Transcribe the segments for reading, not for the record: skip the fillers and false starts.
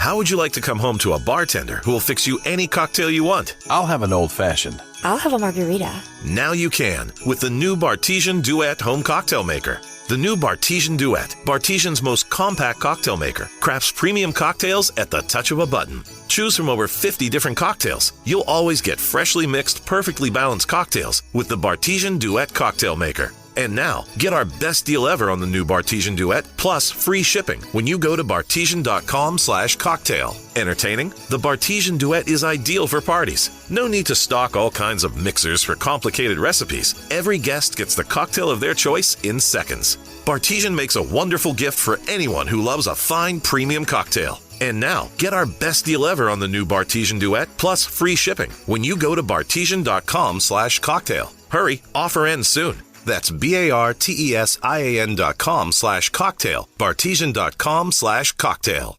How would you like to come home to a bartender who will fix you any cocktail you want? I'll have an old-fashioned. I'll have a margarita. Now you can with the new Bartesian Duet home cocktail maker. The new Bartesian Duet, Bartesian's most compact cocktail maker, crafts premium cocktails at the touch of a button. Choose from over 50 different cocktails. You'll always get freshly mixed, perfectly balanced cocktails with the Bartesian Duet cocktail maker. And now, get our best deal ever on the new Bartesian Duet, plus free shipping when you go to bartesian.com/cocktail. Entertaining? The Bartesian Duet is ideal for parties. No need to stock all kinds of mixers for complicated recipes. Every guest gets the cocktail of their choice in seconds. Bartesian makes a wonderful gift for anyone who loves a fine premium cocktail. And now, get our best deal ever on the new Bartesian Duet, plus free shipping when you go to bartesian.com/cocktail. Hurry, offer ends soon. That's BARTESIAN.com/cocktail, bartesian.com/cocktail.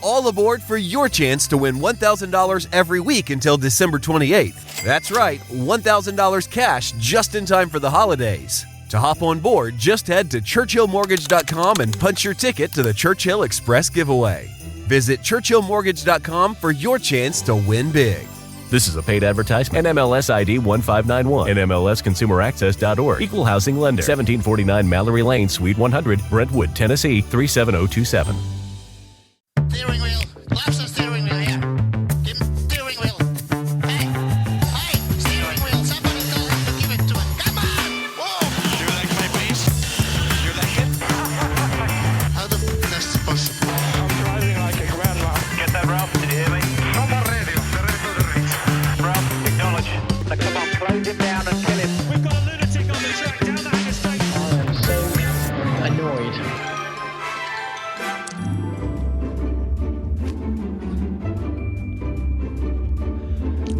All aboard for your chance to win $1,000 every week until December 28th. That's right, $1,000 cash just in time for the holidays. To hop on board, just head to churchillmortgage.com and punch your ticket to the Churchill Express giveaway. Visit churchillmortgage.com for your chance to win big. This is a paid advertisement. NMLS ID 1591. NMLSConsumerAccess.org. Equal housing lender. 1749 Mallory Lane, Suite 100, Brentwood, Tennessee 37027. Steering wheel. Left steering wheel here. Steering wheel. Hey, steering wheel. Somebody tell him to give it to him. Come on. Whoa. You like my face? You like it? How the f*** is that possible? I'm driving like a grandma. Get that, Ralph? Did you hear me? From the radio. Ralph, acknowledge. Now, come on, close him down and kill him. We've got a lunatic on the track down the Hanger Straight. I am so annoyed.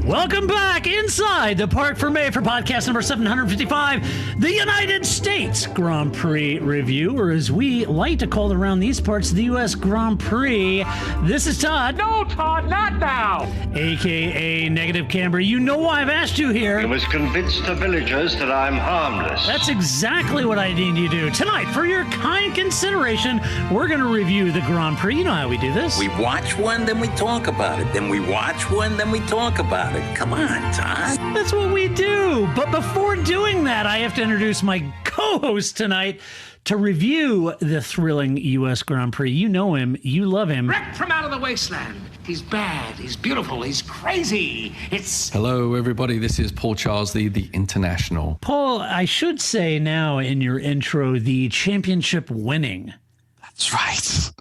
Welcome back inside the Parc Fermé for podcast number 755, the United States Grand Prix review, or as we like to call it around these parts, the US Grand Prix. This is Todd. No, Todd, not now. AKA Negative Camber. You know why I've asked you here. You must convince the villagers that I'm harmless. That's exactly what I need you to do. Tonight, for your kind consideration, we're going to review the Grand Prix. You know how we do this. We watch one, then we talk about it. Then we watch one, then we talk about it. Come on, Todd. That's what we do. But before doing that, I have to introduce my co-host tonight to review the thrilling U.S. Grand Prix. You know him. You love him. Wrecked from out of the wasteland. He's bad. He's beautiful. He's crazy. It's... Hello, everybody. This is Paul Charsley, the International. Paul, I should say now in your intro, the championship winning. That's right.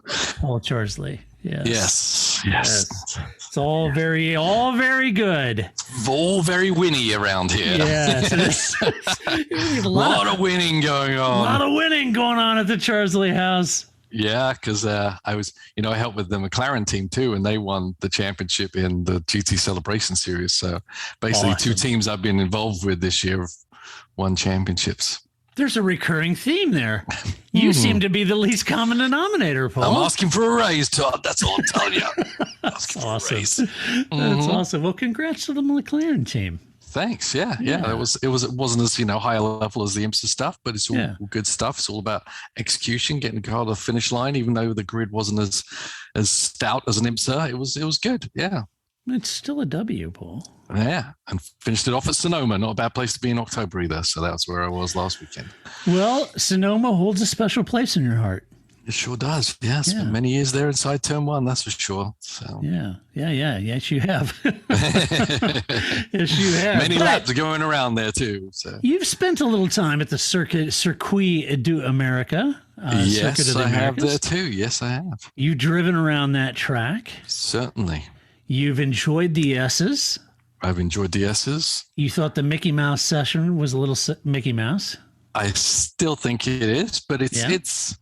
Paul Charsley. Yes. Yes. It's all very good. All very winny around here. Yes. A lot of winning going on. A lot of winning going on at the Charsley house. Yeah, because I helped with the McLaren team too, and they won the championship in the GT Celebration Series. So basically, Two teams I've been involved with this year have won championships. There's a recurring theme there. You seem to be the least common denominator, Paul. I'm asking for a raise, Todd. That's all I'm telling you. That's awesome. That's awesome. Well, congrats to the McLaren team. Thanks. Yeah. It wasn't as higher level as the IMSA stuff, but it's all good stuff. It's all about execution, getting the car to the finish line, even though the grid wasn't as stout as an IMSA. It was good. Yeah. It's still a W, Paul. Yeah, and finished it off at Sonoma. Not a bad place to be in October either. So that's where I was last weekend. Well, Sonoma holds a special place in your heart. It sure does. Yeah, spent many years there inside Turn 1, that's for sure. So. Yeah. Yes, you have. Yes, you have. Many laps are going around there too. So. You've spent a little time at the Circuit du America. Yes, I have there too. Yes, I have. You've driven around that track. Certainly. You've enjoyed the S's. I've enjoyed the S's. You thought the Mickey Mouse session was a little Mickey Mouse? I still think it is, but it's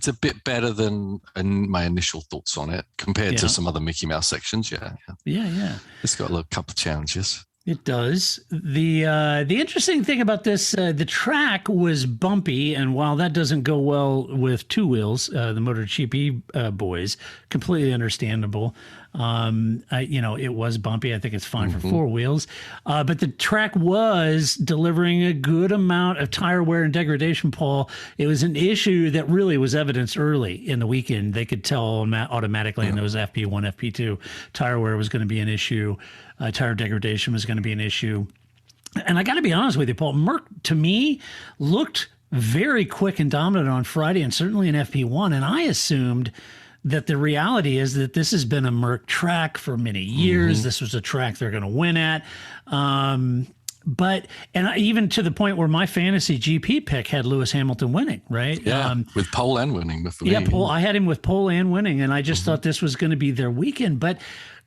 a bit better than my initial thoughts on it compared to some other Mickey Mouse sections. Yeah. Yeah. It's got a couple of challenges. It does. The interesting thing about this, the track was bumpy, and while that doesn't go well with two wheels, the MotoGP boys, completely understandable. It was bumpy. I think it's fine for four wheels, but the track was delivering a good amount of tire wear and degradation, Paul. It was an issue that really was evidenced early in the weekend. They could tell automatically in those FP1, FP2, tire wear was going to be an issue. Tire degradation was going to be an issue. And I got to be honest with you, Paul, Merck, to me, looked very quick and dominant on Friday and certainly in FP1. And I assumed that the reality is that this has been a Merck track for many years. This was a track they're going to win at. Even to the point where my fantasy GP pick had Lewis Hamilton winning, right? Yeah, with pole and winning. I had him with pole and winning, and I just thought this was going to be their weekend. But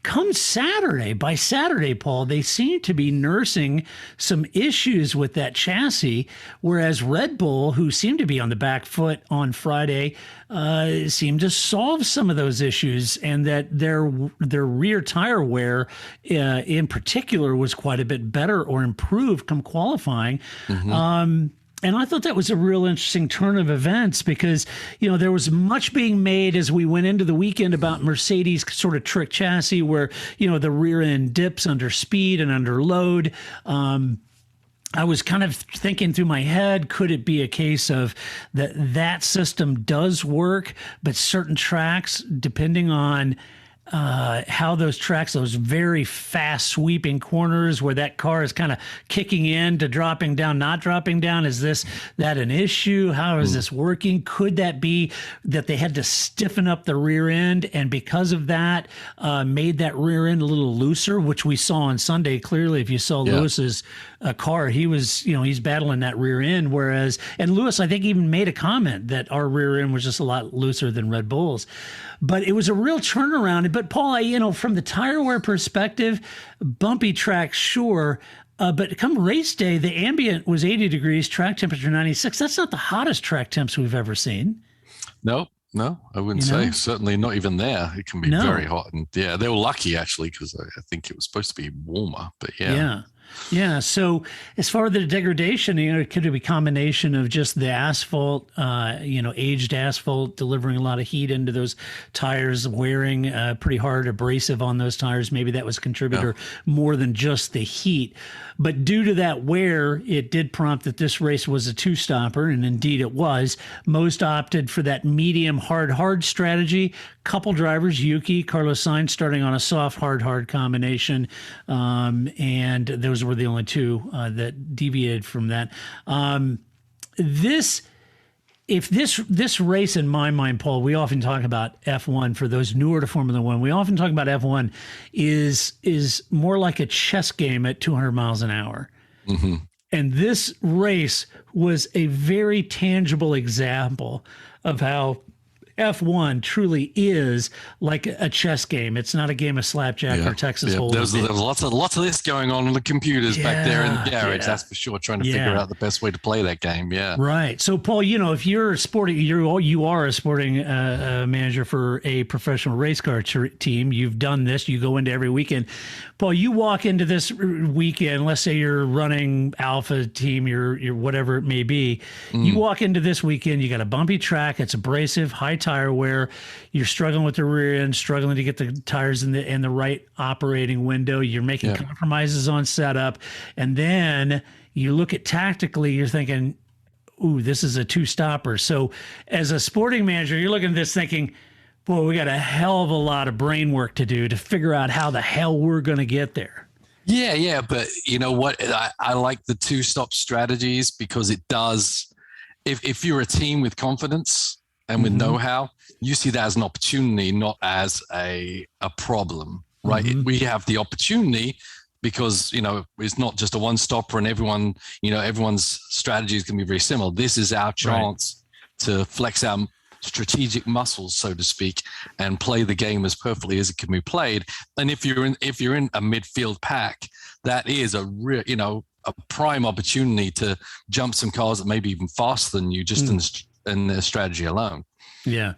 come by Saturday, Paul, they seem to be nursing some issues with that chassis, whereas Red Bull, who seemed to be on the back foot on Friday, seemed to solve some of those issues, and that their rear tire wear in particular was quite a bit better or improved come qualifying. And I thought that was a real interesting turn of events because, there was much being made as we went into the weekend about Mercedes' sort of trick chassis where, the rear end dips under speed and under load. I was kind of thinking through my head, could it be a case of that system does work, but certain tracks, depending on how those tracks, those very fast sweeping corners where that car is kind of kicking in to dropping down, not dropping down. Is that an issue? How is this working? Could that be that they had to stiffen up the rear end and because of that made that rear end a little looser, which we saw on Sunday clearly. If you saw Lewis's car, he was, he's battling that rear end. And Lewis, I think, even made a comment that our rear end was just a lot looser than Red Bull's. But it was a real turnaround. But Paul, from the tire wear perspective, bumpy track, sure. But come race day, the ambient was 80 degrees, track temperature 96. That's not the hottest track temps we've ever seen. No, I wouldn't say. Certainly not even there. It can be very hot. And they were lucky actually because I think it was supposed to be warmer. But Yeah. So as far as the degradation, it could be a combination of just the asphalt, aged asphalt delivering a lot of heat into those tires, wearing pretty hard, abrasive on those tires. Maybe that was a contributor more than just the heat. But due to that wear, it did prompt that this race was a two-stopper, and indeed it was. Most opted for that medium hard strategy. Couple drivers, Yuki, Carlos Sainz, starting on a soft hard combination, and those were the only two that deviated from that. This race, in my mind, Paul, we often talk about F1 for those newer to Formula One. We often talk about F1 is more like a chess game at 200 miles an hour. And this race was a very tangible example of how F1 truly is like a chess game. It's not a game of slapjack or Texas Hold'em. There was lots of this going on the computers back there in the garage. That's for sure. Trying to figure out the best way to play that game. Yeah. Right. So, Paul, if you're a sporting manager for a professional race car team. You've done this. You go into every weekend. Paul, you walk into this weekend. Let's say you're running Alpha team. You're whatever it may be. You walk into this weekend. You got a bumpy track. It's abrasive, high tire wear. You're struggling with the rear end, struggling to get the tires in the right operating window. You're making compromises on setup, and then you look at tactically. You're thinking, "Ooh, this is a two-stopper." So, as a sporting manager, you're looking at this thinking, "Boy, we got a hell of a lot of brain work to do to figure out how the hell we're going to get there." Yeah, but you know what? I like the two-stop strategies because it does. If you're a team with confidence and with know-how, you see that as an opportunity, not as a problem, right? We have the opportunity because, it's not just a one-stopper and everyone's strategy is going to be very similar. This is our chance to flex our strategic muscles, so to speak, and play the game as perfectly as it can be played. And if you're in a midfield pack, that is a real, a prime opportunity to jump some cars that may be even faster than you just in their strategy alone. Yeah,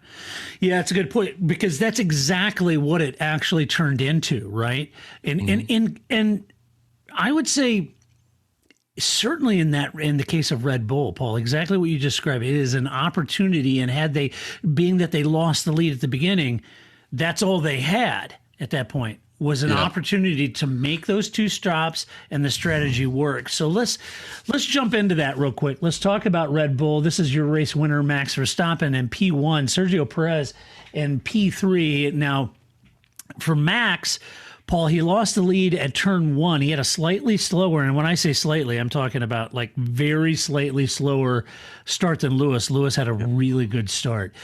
it's a good point because that's exactly what it actually turned into, right? And I would say certainly in the case of Red Bull, Paul, exactly what you described. It is an opportunity, and had they, being that they lost the lead at the beginning, that's all they had at that point was an opportunity to make those 2 stops, and the strategy worked. So let's jump into that real quick. Let's talk about Red Bull. This is your race winner, Max Verstappen, and P1, Sergio Perez, and P3. Now, for Max, Paul, he lost the lead at turn 1. He had a slightly slower, and when I say slightly, I'm talking about like very slightly slower start than Lewis. Lewis had a really good start.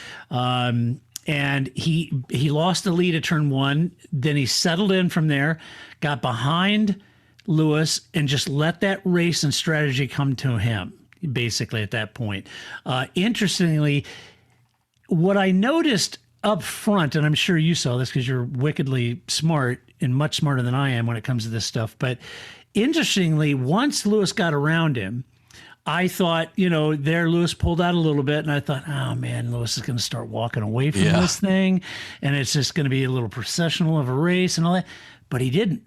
And he lost the lead at turn 1. Then he settled in from there, got behind Lewis, and just let that race and strategy come to him, basically, at that point. Interestingly, what I noticed up front, and I'm sure you saw this because you're wickedly smart and much smarter than I am when it comes to this stuff, but interestingly, once Lewis got around him, I thought, Lewis pulled out a little bit, and I thought, oh, man, Lewis is going to start walking away from this thing, and it's just going to be a little processional of a race and all that. But he didn't.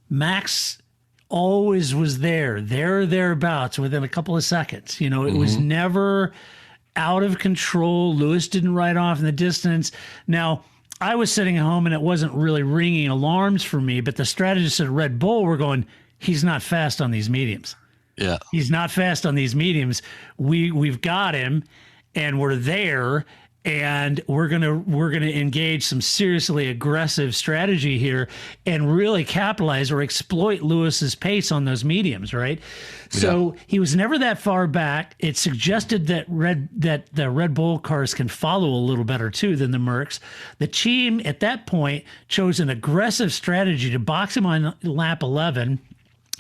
Max always was thereabouts within a couple of seconds. It was never out of control. Lewis didn't ride off in the distance. Now, I was sitting at home, and it wasn't really ringing alarms for me, but the strategists at Red Bull were going, he's not fast on these mediums. Yeah, he's not fast on these mediums. We've got him, and we're there, and we're gonna engage some seriously aggressive strategy here and really capitalize or exploit Lewis's pace on those mediums, right? Yeah. So he was never that far back. It suggested that the Red Bull cars can follow a little better too than the Mercs. The team at that point chose an aggressive strategy to box him on lap 11.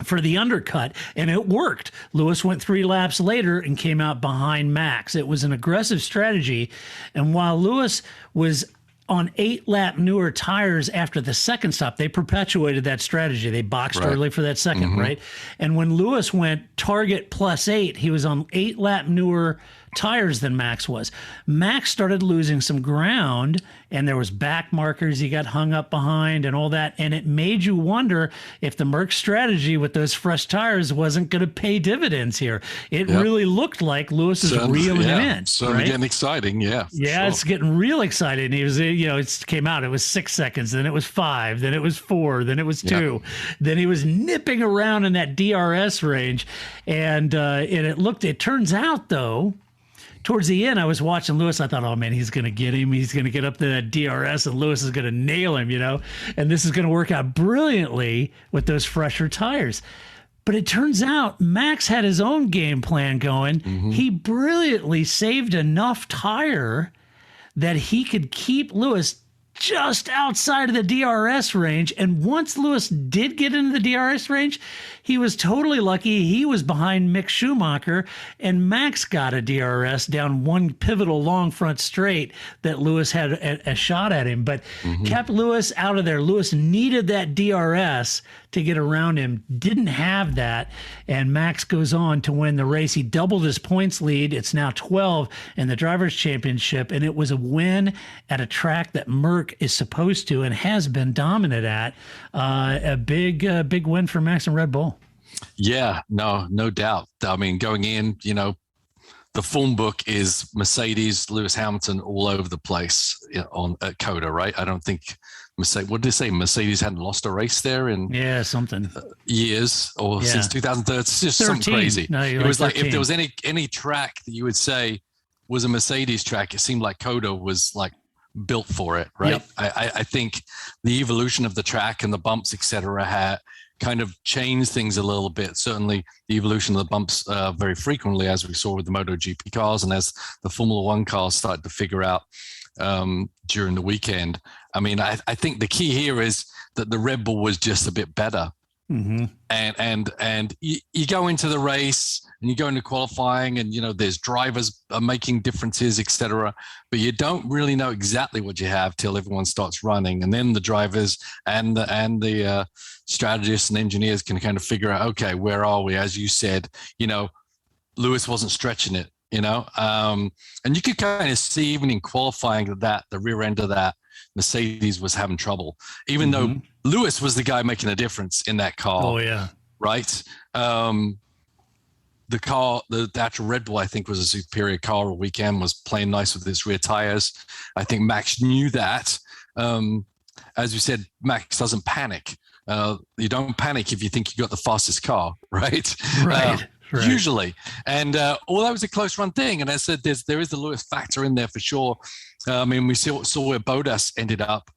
For the undercut, and it worked. Lewis went 3 laps later and came out behind Max. It was an aggressive strategy, and while Lewis was on 8-lap newer tires after the second stop, they perpetuated that strategy. They boxed early for that second, right? And when Lewis went target +8, he was on 8-lap newer tires than Max was. Max started losing some ground, and there was back markers he got hung up behind and all that, and it made you wonder if the Merc strategy with those fresh tires wasn't going to pay dividends here. It really looked like Lewis is reeling him in. So getting exciting, It's getting real exciting. He was, it came out, it was 6 seconds, then it was 5, then it was 4, then it was 2. Then he was nipping around in that DRS range, and it turns out, though, towards the end, I was watching Lewis. I thought, oh, man, he's going to get him. He's going to get up to that DRS, and Lewis is going to nail him, and this is going to work out brilliantly with those fresher tires. But it turns out Max had his own game plan going. He brilliantly saved enough tire that he could keep Lewis just outside of the DRS range. And once Lewis did get into the DRS range, he was totally lucky. He was behind Mick Schumacher, and Max got a DRS down one pivotal long front straight that Lewis had a shot at him, but kept Lewis out of there. Lewis needed that DRS to get around him, didn't have that, and Max goes on to win the race. He doubled his points lead. It's now 12 in the Drivers' Championship, and it was a win at a track that Merc is supposed to and has been dominant at. A big win for Max and Red Bull. Yeah, no doubt. I mean, going in, the form book is Mercedes, Lewis Hamilton all over the place at Coda, right? I don't think Mercedes. What did they say? Mercedes hadn't lost a race there in something years or since 2013. It's just 13. Something crazy. No, it was like if there was any track that you would say was a Mercedes track, it seemed like Coda was like built for it, right? Yep. I think the evolution of the track and the bumps, etc., had kind of changed things a little bit. Certainly the evolution of the bumps very frequently, as we saw with the MotoGP cars and as the Formula One cars started to figure out during the weekend. I mean, I think the key here is that the Red Bull was just a bit better. And you go into the race and you go into qualifying and, there's drivers are making differences, etc. But you don't really know exactly what you have till everyone starts running. And then the drivers and the strategists and engineers can kind of figure out, okay, where are we? As you said, Lewis wasn't stretching it, and you could kind of see even in qualifying that the rear end of that Mercedes was having trouble, even though Lewis was the guy making a difference in that car. Oh, yeah. right? The car, the actual Red Bull, I think, was a superior car all weekend, was playing nice with its rear tires. I think Max knew that. As you said, Max doesn't panic. You don't panic if you think you got the fastest car, right? Right. Usually. And although it was a close run thing, and as I said, there is the Lewis factor in there for sure. I mean, we saw where Bottas ended up.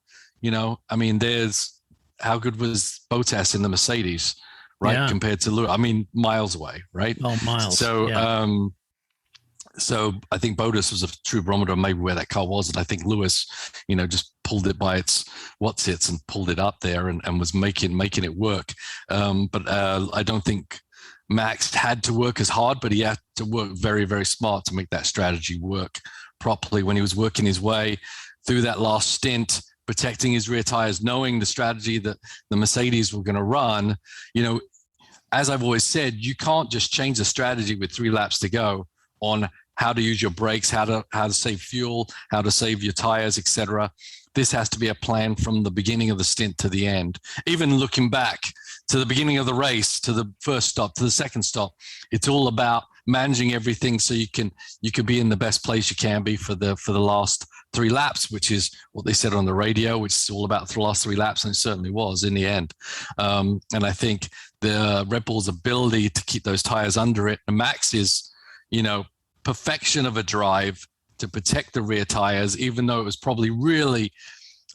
I mean, how good was Bottas in the Mercedes? Right, compared to Lewis, I mean, miles away, right? Oh, miles. So, so I think Bottas was a true barometer of maybe where that car was, and I think Lewis, just pulled it by its what's-its and pulled it up there and was making it work. But I don't think Max had to work as hard, but he had to work very, very smart to make that strategy work properly when he was working his way through that last stint, protecting his rear tires, knowing the strategy that the Mercedes were going to run. As I've always said, you can't just change the strategy with 3 laps to go on how to use your brakes, how to save fuel, how to save your tires, etc. This has to be a plan from the beginning of the stint to the end. Even looking back to the beginning of the race, to the first stop, to the second stop, it's all about managing everything so you can be in the best place you can be for the last 3 laps, which is what they said on the radio, which is all about the last 3 laps, and it certainly was in the end. And I think the Red Bull's ability to keep those tires under it, and Max's, perfection of a drive to protect the rear tires, even though it was probably really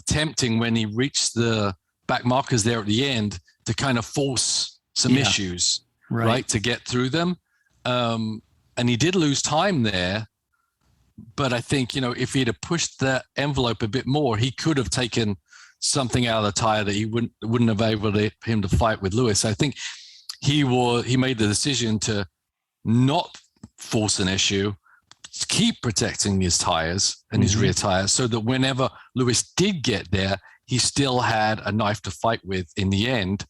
tempting when he reached the back markers there at the end to kind of force some issues, right, to get through them. And he did lose time there. But I think, if he'd have pushed that envelope a bit more, he could have taken something out of the tire that he wouldn't have able him to fight with Lewis. I think he made the decision to not force an issue, keep protecting his tires and his rear tires, so that whenever Lewis did get there, he still had a knife to fight with in the end.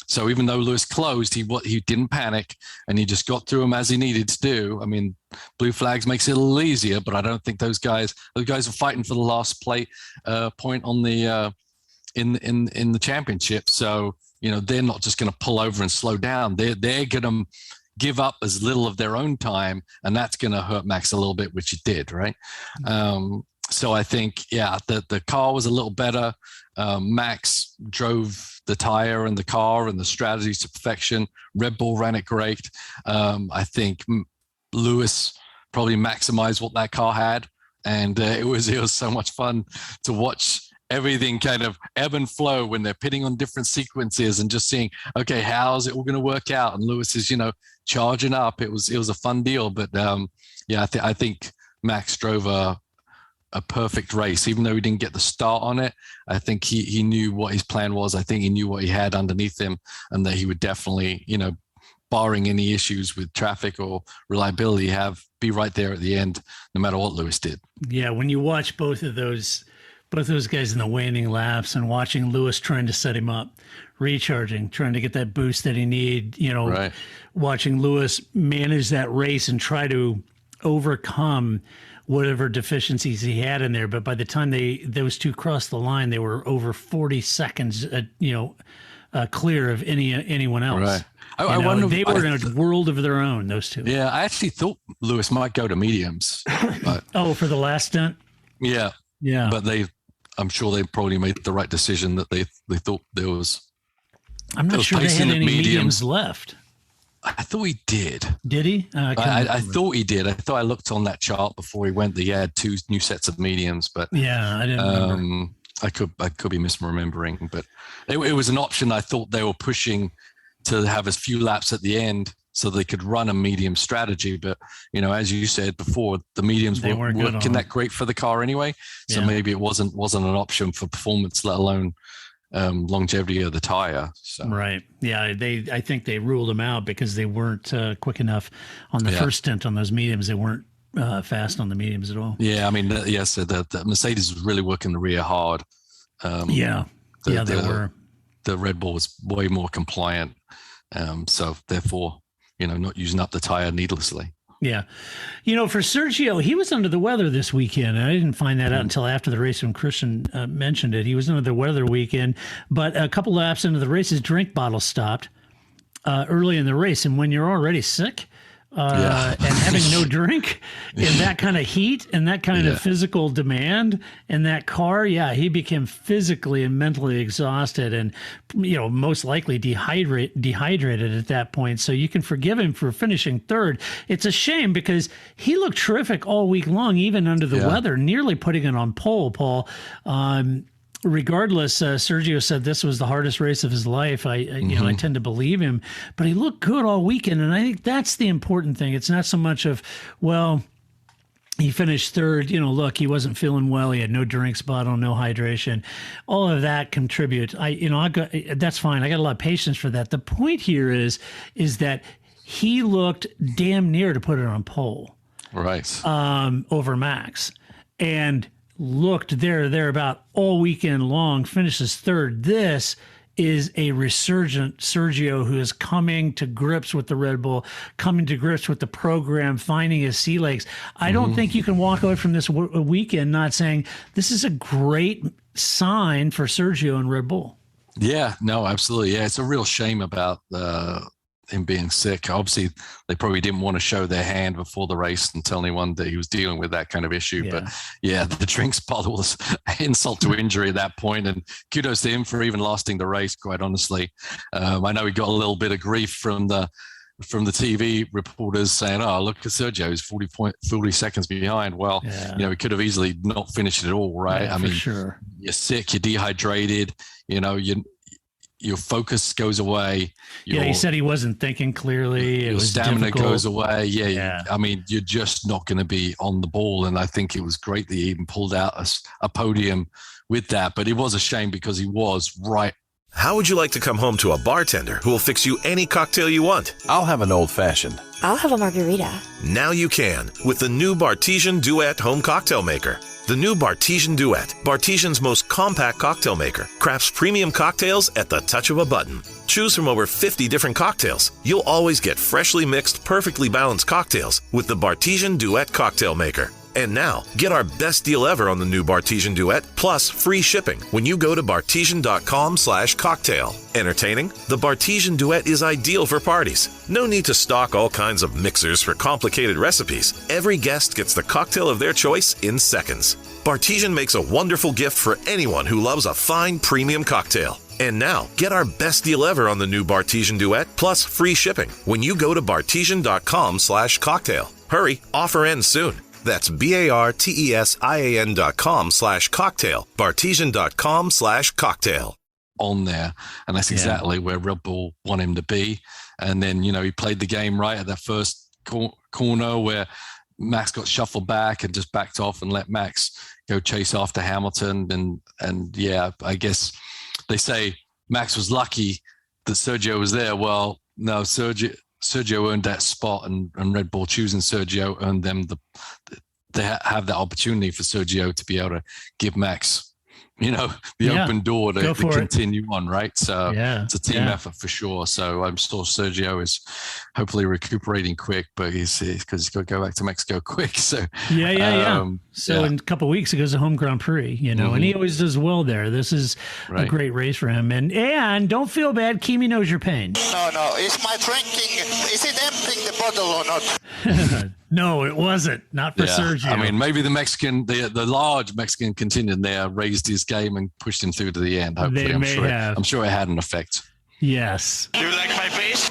So even though Lewis closed, he didn't panic, and he just got through him as he needed to do. I mean, blue flags makes it a little easier, but I don't think those guys are fighting for the last point on the in the championship. So they're not just going to pull over and slow down. They're going to give up as little of their own time, and that's going to hurt Max a little bit, which it did, right? So I think, the car was a little better. Max drove the tire and the car and the strategies to perfection. Red Bull ran it great. I think Lewis probably maximized what that car had, and it was so much fun to watch everything kind of ebb and flow when they're pitting on different sequences and just seeing, okay, how's it all going to work out? And Lewis is, charging up. It was a fun deal, but I think Max drove a perfect race, even though he didn't get the start on it. I think he knew what his plan was. I think he knew what he had underneath him, and that he would definitely, barring any issues with traffic or reliability, be right there at the end, no matter what Lewis did. Yeah, when you watch both of those guys in the waning laps and watching Lewis trying to set him up, recharging, trying to get that boost that he need, right. Watching Lewis manage that race and try to overcome whatever deficiencies he had in there. But by the time those two crossed the line, they were over 40 seconds, clear of anyone else. Right. I wonder, they were in a world of their own, those two. Yeah, I actually thought Lewis might go to mediums. But for the last stint? Yeah. Yeah. But I'm sure they probably made the right decision that they thought there was. I'm not sure they had any mediums left. I thought he did. Did he? I thought he did. I thought I looked on that chart before he went that he had 2 new sets of mediums, but yeah, I didn't remember. I could be misremembering, but it was an option. I thought they were pushing to have as few laps at the end so they could run a medium strategy. But as you said before, the mediums weren't working that great for the car anyway. So maybe it wasn't an option for performance, let alone longevity of the tire. So. Right. Yeah. I think they ruled them out because they weren't quick enough on the first stint on those mediums. They weren't fast on the mediums at all. Yeah. I mean, so the Mercedes was really working the rear hard. They were. The Red Bull was way more compliant. So therefore, not using up the tire needlessly. Yeah. For Sergio, he was under the weather this weekend. I didn't find that out until after the race when Christian mentioned it. He was under the weather weekend, but a couple laps into the race, his drink bottle stopped. early in the race. And when you're already sick and having no drink in that kind of heat and that kind of physical demand in that car, he became physically and mentally exhausted and, most likely dehydrated at that point. So you can forgive him for finishing third. It's a shame because he looked terrific all week long, even under the weather, nearly putting it on pole, Paul. Regardless, Sergio said this was the hardest race of his life. I tend to believe him, but he looked good all weekend. And I think that's the important thing. It's not so much of, he finished third, look, he wasn't feeling well. He had no drinks bottle, no hydration. All of that contributes. That's fine. I got a lot of patience for that. The point here is that he looked damn near to put it on pole. Right. Over Max. And looked there about all weekend long, finishes third. This is a resurgent Sergio who is coming to grips with the Red Bull, coming to grips with the program, finding his sea legs. I don't think you can walk away from this weekend not saying this is a great sign for Sergio and Red Bull. Yeah, no, absolutely. Yeah, it's a real shame about him being sick. Obviously, they probably didn't want to show their hand before the race and tell anyone that he was dealing with that kind of issue. Yeah. But the drinks bottle was insult to injury at that point. And kudos to him for even lasting the race, quite honestly. I know he got a little bit of grief from the TV reporters saying, "Oh, look at Sergio, he's 40 seconds behind." Well, he could have easily not finished it at all, right? Yeah, sure. You're sick, you're dehydrated, your focus goes away. He said he wasn't thinking clearly. Your stamina goes away. Yeah. I mean, you're just not going to be on the ball. And I think it was great that he even pulled out a podium with that. But it was a shame because he was right. How would you like to come home to a bartender who will fix you any cocktail you want? I'll have an old-fashioned. I'll have a margarita. Now you can with the new Bartesian Duet Home Cocktail Maker. The new Bartesian Duet, Bartesian's most compact cocktail maker, crafts premium cocktails at the touch of a button. Choose from over 50 different cocktails. You'll always get freshly mixed, perfectly balanced cocktails with the Bartesian Duet Cocktail Maker. And now, get our best deal ever on the new Bartesian Duet, plus free shipping when you go to bartesian.com/cocktail. Entertaining? The Bartesian Duet is ideal for parties. No need to stock all kinds of mixers for complicated recipes. Every guest gets the cocktail of their choice in seconds. Bartesian makes a wonderful gift for anyone who loves a fine premium cocktail. And now, get our best deal ever on the new Bartesian Duet, plus free shipping when you go to bartesian.com/cocktail. Hurry, offer ends soon. That's BARTESIAN.com/cocktail. Bartesian.com/cocktail. On there. And that's exactly where Red Bull want him to be. And then, he played the game right at that first corner where Max got shuffled back and just backed off and let Max go chase after Hamilton. And I guess they say Max was lucky that Sergio was there. Well, no, Sergio earned that spot, and Red Bull choosing Sergio earned them they have that opportunity for Sergio to be able to give Max, the open door to continue on, right? So it's a team effort for sure. So I'm sure Sergio is hopefully recuperating quick, but because he's got to go back to Mexico quick. So So in a couple of weeks, it goes to home Grand Prix, and he always does well there. This is a great race for him. And don't feel bad. Kimi knows your pain. No. Is my drinking, is it emptying the bottle or not? No, it wasn't. Not for Sergio. I mean, maybe the large Mexican contingent there raised his game and pushed him through to the end. Hopefully, I'm sure it had an effect. Yes. You like my pace?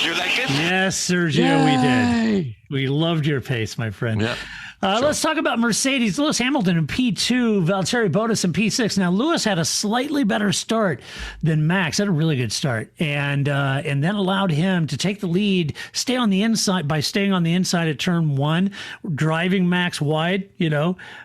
You like it? Yes, Sergio, we did. We loved your pace, my friend. Yeah. Let's talk about Mercedes. Lewis Hamilton in P2, Valtteri Bottas in P6. Now, Lewis had a slightly better start than Max. Had a really good start, and then allowed him to take the lead, stay on the inside by staying on the inside at turn 1, driving Max wide,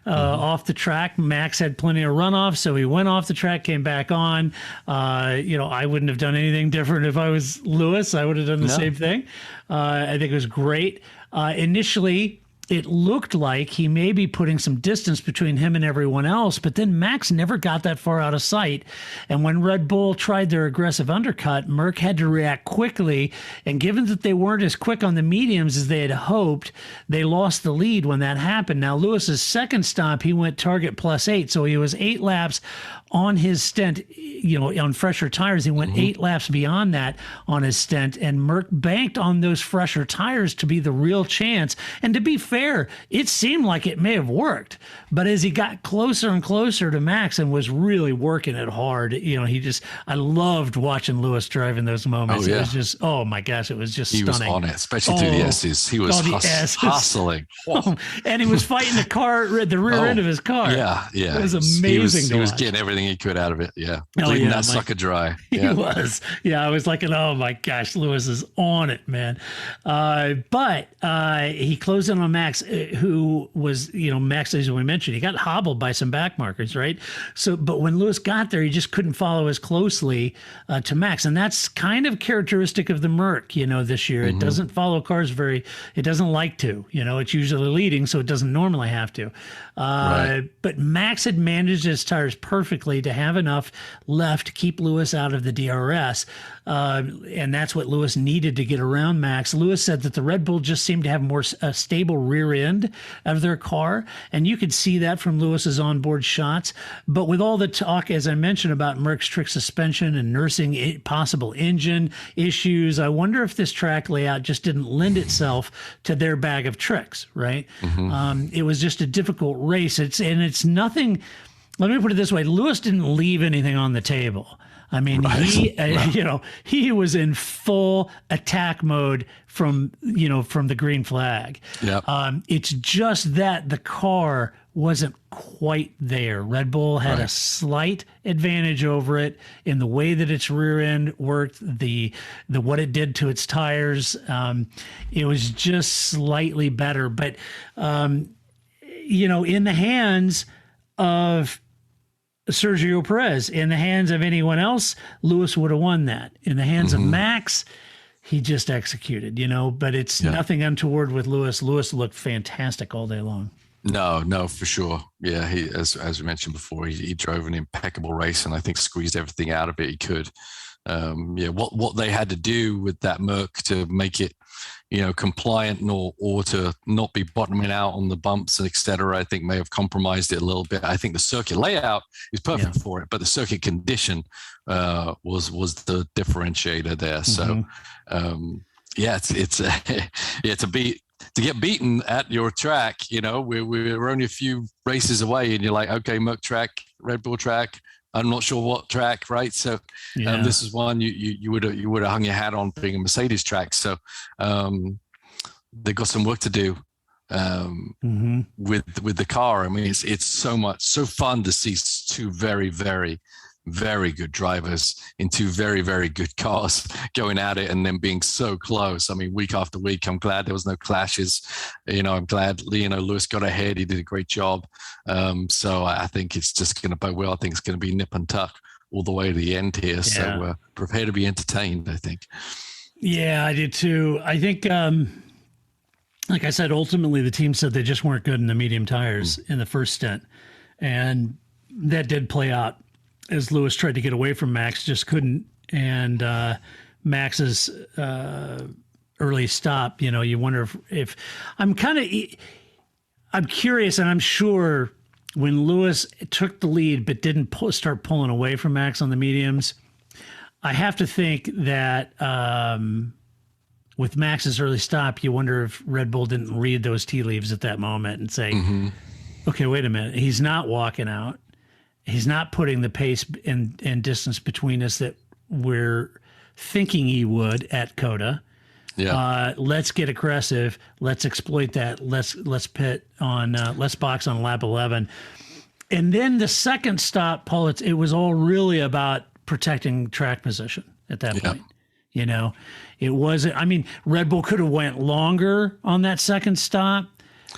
off the track. Max had plenty of runoff, so he went off the track, came back on. I wouldn't have done anything different if I was Lewis. I would have done the same thing. I think it was great. Initially, it looked like he may be putting some distance between him and everyone else, but then Max never got that far out of sight. And when Red Bull tried their aggressive undercut, Merck had to react quickly. And given that they weren't as quick on the mediums as they had hoped, they lost the lead when that happened. Now, Lewis's second stop, he went target +8, so he was 8 laps on his stint, on fresher tires. He went 8 laps beyond that on his stint, and Merck banked on those fresher tires to be the real chance. And to be fair, it seemed like it may have worked, but as he got closer and closer to Max and was really working it hard, I loved watching Lewis drive in those moments. Oh, yeah. It was just, oh my gosh, it was just he stunning. Was on it, especially through the S's. He was hustling. And he was fighting the rear end of his car. Yeah. It was amazing. He was getting everything he could out of it. Yeah. Bleeding that sucker dry. Yeah. He was. Yeah. I was like, oh my gosh, Lewis is on it, man. But he closed in on Max, who was, Max, as we mentioned, he got hobbled by some back markers, right? So, but when Lewis got there, he just couldn't follow as closely to Max. And that's kind of characteristic of the Merc, this year. It doesn't follow cars it doesn't like to, it's usually leading, so it doesn't normally have to. Right. But Max had managed his tires perfectly to have enough left to keep Lewis out of the DRS. And that's what Lewis needed to get around Max. Lewis said that the Red Bull just seemed to have more stable rear end of their car. And you could see that from Lewis's onboard shots. But with all the talk, as I mentioned, about Merck's trick suspension and nursing possible engine issues, I wonder if this track layout just didn't lend itself to their bag of tricks, right? It was just a difficult race. It's nothing. Let me put it this way. Lewis didn't leave anything on the table. I mean, he was in full attack mode from the green flag. Yeah. It's just that the car wasn't quite there. Red Bull had a slight advantage over it in the way that its rear end worked, the what it did to its tires. It was just slightly better, but in the hands of Sergio Perez, in the hands of anyone else, Lewis would have won that. In the hands of Max, he just executed, but it's nothing untoward with Lewis. Lewis looked fantastic all day long. No, for sure. Yeah, he, as we mentioned before, he drove an impeccable race and I think squeezed everything out of it he could. What they had to do with that Merc to make it, compliant or to not be bottoming out on the bumps and et cetera, I think may have compromised it a little bit. I think the circuit layout is perfect for it, but the circuit condition was the differentiator there. So, to get beaten at your track, we're only a few races away, and you're like, okay, Merc track, Red Bull track. I'm not sure what track, right? So this is one you would have hung your hat on being a Mercedes track. So they've got some work to do with the car. I mean, it's so fun to see two very, very, very good drivers in two very, very good cars going at it and then being so close. I mean, week after week, I'm glad there was no clashes. I'm glad, Lewis got ahead. He did a great job. So I think it's just going to bode well. I think it's going to be nip and tuck all the way to the end here. Yeah. So prepare to be entertained, I think. Yeah, I did too. I think, like I said, ultimately the team said they just weren't good in the medium tires in the first stint. And that did play out. As Lewis tried to get away from Max, just couldn't. And Max's early stop, you wonder if I'm curious, and I'm sure when Lewis took the lead but didn't start pulling away from Max on the mediums, I have to think that with Max's early stop, you wonder if Red Bull didn't read those tea leaves at that moment and say, okay, wait a minute, he's not walking out. He's not putting the pace and distance between us that we're thinking he would at COTA. Yeah. Let's get aggressive. Let's exploit that. Let's pit on. Let's box on lap 11. And then the second stop, Paul. It was all really about protecting track position at that point. It wasn't. I mean, Red Bull could have went longer on that second stop.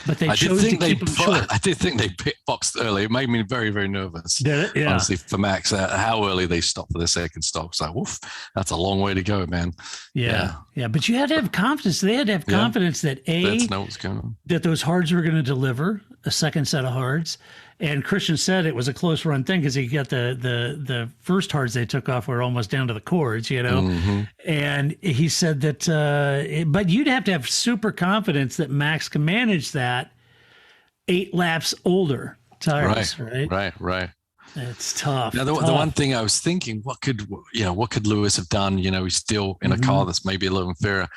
But they chose to keep him short. I did think they pit boxed early. It made me very, very nervous. Did it? Yeah. Honestly, for Max, how early they stopped for the second stop. It's like, woof, that's a long way to go, man. Yeah. But you had to have confidence. They had to have confidence that know what's going on. That those hards were going to deliver a second set of hards. And Christian said it was a close run thing because he got the first hards they took off were almost down to the cords, And he said that, but you'd have to have super confidence that Max can manage that 8 laps older tires, right? Right. It's tough. Now, the one thing I was thinking, what could Lewis have done? He's still in a car that's maybe a little inferior.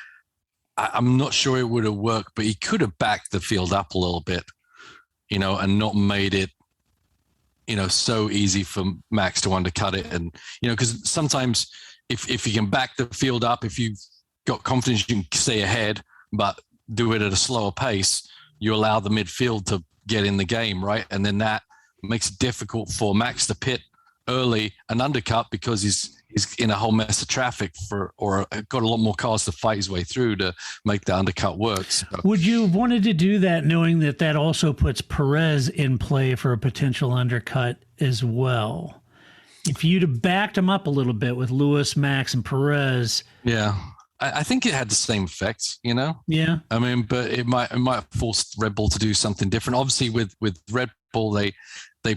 I'm not sure it would have worked, but he could have backed the field up a little bit, and not made it, so easy for Max to undercut it. And, because sometimes if you can back the field up, if you've got confidence, you can stay ahead, but do it at a slower pace, you allow the midfield to get in the game, right? And then that makes it difficult for Max to pit early and undercut because he's in a whole mess of traffic or got a lot more cars to fight his way through to make the undercut work. So. Would you have wanted to do that knowing that also puts Perez in play for a potential undercut as well? If you'd have backed him up a little bit with Lewis, Max, and Perez. Yeah. I think it had the same effect, Yeah. I mean, but it might force Red Bull to do something different. Obviously with Red Bull, they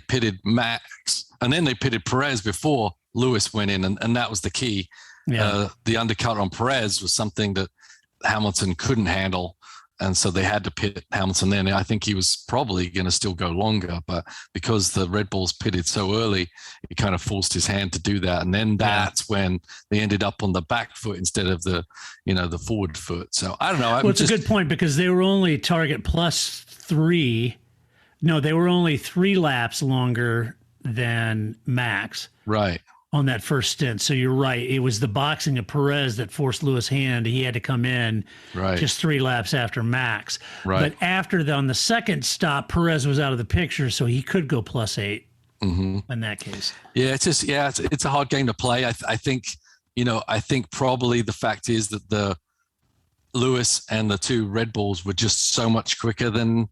pitted Max and then they pitted Perez before Lewis went in, and that was the key. Yeah. The undercut on Perez was something that Hamilton couldn't handle, and so they had to pit Hamilton then. I think he was probably going to still go longer, but because the Red Bulls pitted so early, it kind of forced his hand to do that. And then that's when they ended up on the back foot instead of the forward foot. So I don't know. Well, it's a good point because they were only target +3. No, they were only 3 laps longer than Max. Right. On that first stint. So you're right. It was the boxing of Perez that forced Lewis' hand. He had to come in just 3 laps after Max. Right. But on the second stop, Perez was out of the picture, so he could go +8 in that case. Yeah, it's a hard game to play. I think probably the fact is that the Lewis and the 2 Red Bulls were just so much quicker than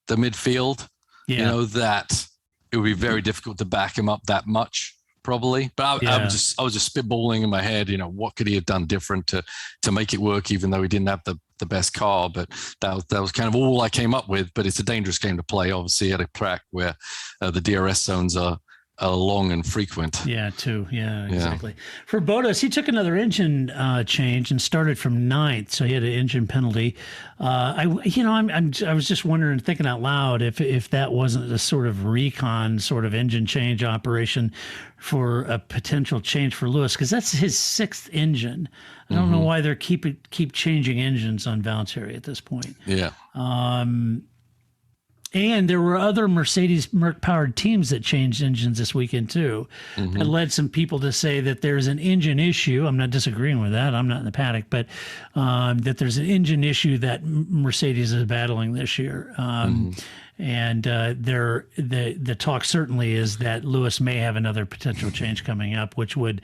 the midfield. Yeah. That it would be very difficult to back him up that much. Probably, but I was just spitballing in my head. What could he have done different to make it work, even though he didn't have the best car? But that was kind of all I came up with. But it's a dangerous game to play, obviously, at a track where the DRS zones are long and frequent. Yeah, too. Yeah, exactly. For Bottas, he took another engine change and started from 9th, so he had an engine penalty. I was just wondering, thinking out loud, if that wasn't a sort of recon, sort of engine change operation for a potential change for Lewis, because that's his 6th engine. I don't know why they're keep changing engines on Valtteri at this point. Yeah. And there were other Merc-powered teams that changed engines this weekend, too. It led some people to say that there's an engine issue. I'm not disagreeing with that. I'm not in the paddock. But that there's an engine issue that Mercedes is battling this year. And the talk certainly is that Lewis may have another potential change coming up, which would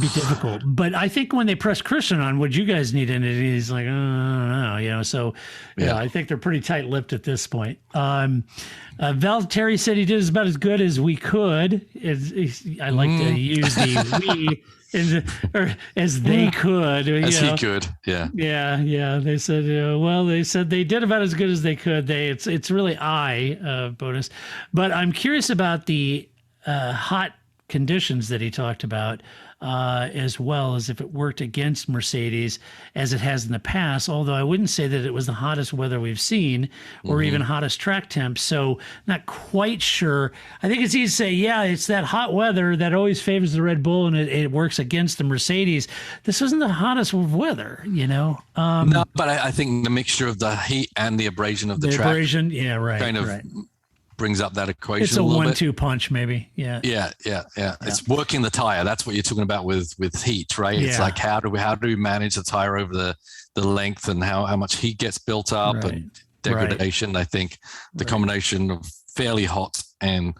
be difficult. But I think when they press Christian on, would you guys need in it? He's like, I don't know, So I think they're pretty tight-lipped at this point. Valtteri said he did about as good as we could. I like to use the we or as they could. As he could, yeah. Yeah. They said, they said they did about as good as they could. It's really bonus. But I'm curious about the hot conditions that he talked about, as well as if it worked against Mercedes as it has in the past, although I wouldn't say that it was the hottest weather we've seen or even hottest track temps. So not quite sure. I think it's easy to say, it's that hot weather that always favors the Red Bull and it works against the Mercedes. This wasn't the hottest of weather, No, but I think the mixture of the heat and the abrasion of the track. Abrasion, kind of brings up that equation. It's a 1-2 punch, maybe. Yeah. It's working the tire. That's what you're talking about with heat, right? It's like how do we manage the tire over the length and how much heat gets built up and degradation. I think the combination of fairly hot and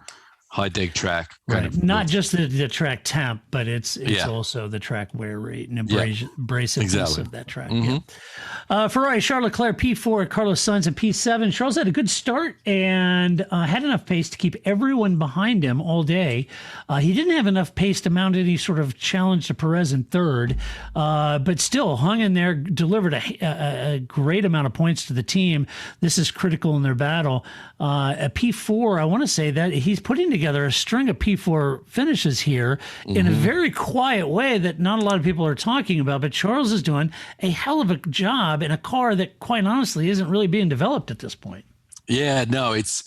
high deg track. Not just the track temp, but it's also the track wear rate and abrasiveness of that track. Ferrari, Charles Leclerc, P4, Carlos Sainz in P7. Charles had a good start and had enough pace to keep everyone behind him all day. He didn't have enough pace to mount any sort of challenge to Perez in 3rd, but still hung in there, delivered a great amount of points to the team. This is critical in their battle. A P4, I want to say that he's putting together a string of P4 finishes here in a very quiet way that not a lot of people are talking about, but Charles is doing a hell of a job in a car that quite honestly isn't really being developed at this point. Yeah, no, it's,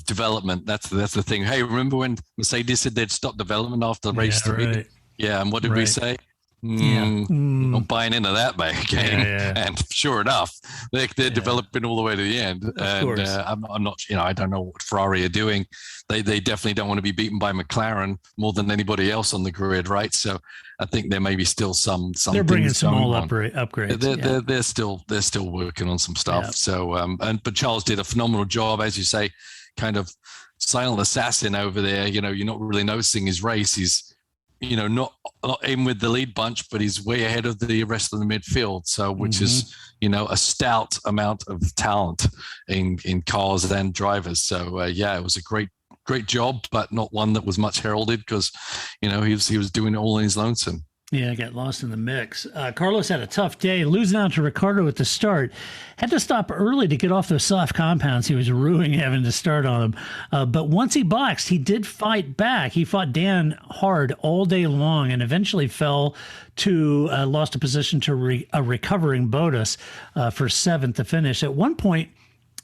development. That's the thing. Hey, remember when Mercedes said they'd stop development after race 3? Right. Yeah, and what did we say? Not buying into that, mate. And sure enough, they're developing all the way to the end. And I'm not, I don't know what Ferrari are doing. They definitely don't want to be beaten by McLaren more than anybody else on the grid, right? So I think there may be still some. They're bringing some upgrades. They're still working on some stuff. Yeah. So but Charles did a phenomenal job, as you say, kind of silent assassin over there. You're not really noticing his race. He's not in with the lead bunch, but he's way ahead of the rest of the midfield. So, which is, a stout amount of talent in cars and drivers. So, it was a great job, but not one that was much heralded because, he was doing it all in his lonesome. Yeah, got lost in the mix. Carlos had a tough day, losing out to Ricciardo at the start. Had to stop early to get off those soft compounds. He was ruining having to start on them. But once he boxed, he did fight back. He fought Dan hard all day long and eventually fell to lost a position to a recovering Bottas for 7th to finish. At one point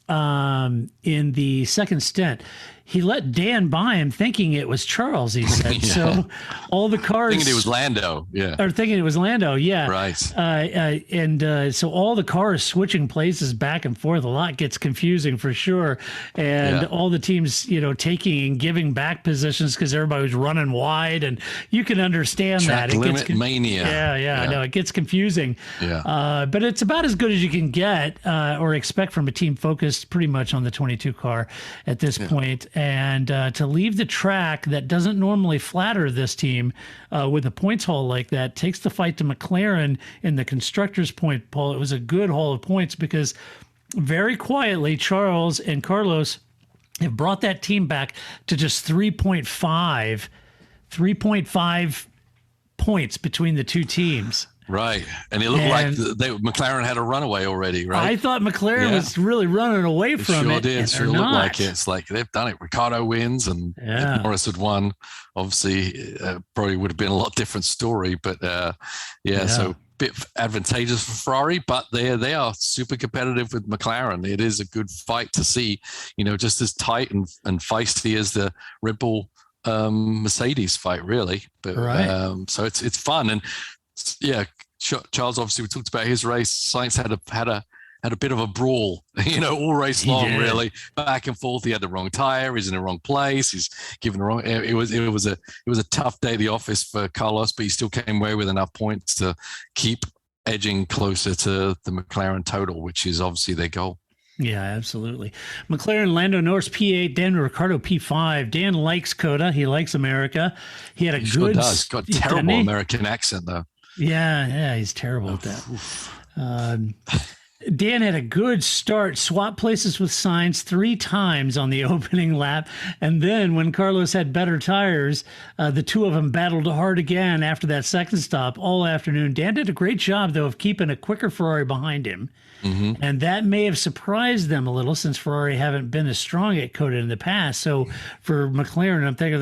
in the second stint, he let Dan by him thinking it was Charles, he said. So all the cars... Thinking it was Lando, Or thinking it was Lando, Right. So all the cars switching places back and forth, a lot gets confusing for sure. And all the teams, taking and giving back positions because everybody was running wide. And you can understand Track that. It limit mania. Yeah, I know. It gets confusing. Yeah. But it's about as good as you can get or expect from a team focused pretty much on the 22 car at this point. And to leave the track that doesn't normally flatter this team with a points haul like that takes the fight to McLaren in the constructors' point, Paul. It was a good haul of points because very quietly Charles and Carlos have brought that team back to just 3.5 points between the two teams. Right. And it looked like McLaren had a runaway already, right? I thought McLaren was really running away from it. It sure looked like it. It's like they've done it. Ricciardo wins and Norris had won. Obviously, probably would have been a lot different story. But, so a bit advantageous for Ferrari. But they are super competitive with McLaren. It is a good fight to see, just as tight and feisty as the Red Bull Mercedes fight, really. But so it's fun. And Charles, obviously, we talked about his race. Sainz had a bit of a brawl, all race long, really, back and forth. He had the wrong tire. He's in the wrong place. He's given the wrong. It was a tough day at the office for Carlos, but he still came away with enough points to keep edging closer to the McLaren total, which is obviously their goal. Yeah, absolutely. McLaren, Lando Norris, P8, Daniel Ricciardo, P5. Dan likes COTA. He likes America. He had a good... does. Got a terrible American accent, though. Yeah, he's terrible at that. Dan had a good start, swapped places with Sainz 3 times on the opening lap. And then when Carlos had better tires, the two of them battled hard again after that second stop all afternoon. Dan did a great job, though, of keeping a quicker Ferrari behind him. Mm-hmm. And that may have surprised them a little since Ferrari haven't been as strong at COTA in the past. So for McLaren, I'm thinking,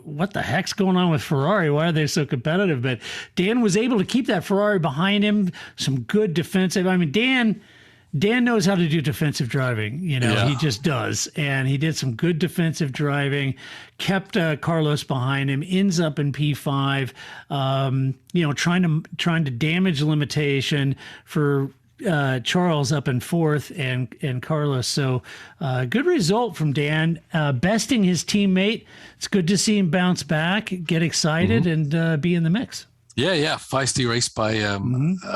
what the heck's going on with Ferrari? Why are they so competitive? But Dan was able to keep that Ferrari behind him. Some good defensive. I mean, Dan knows how to do defensive driving. He just does. And he did some good defensive driving, kept Carlos behind him, ends up in P5, trying to damage limitation for Charles up in 4th and Carlos. So good result from Dan, besting his teammate. It's good to see him bounce back, get excited, and be in the mix. Yeah. Feisty race by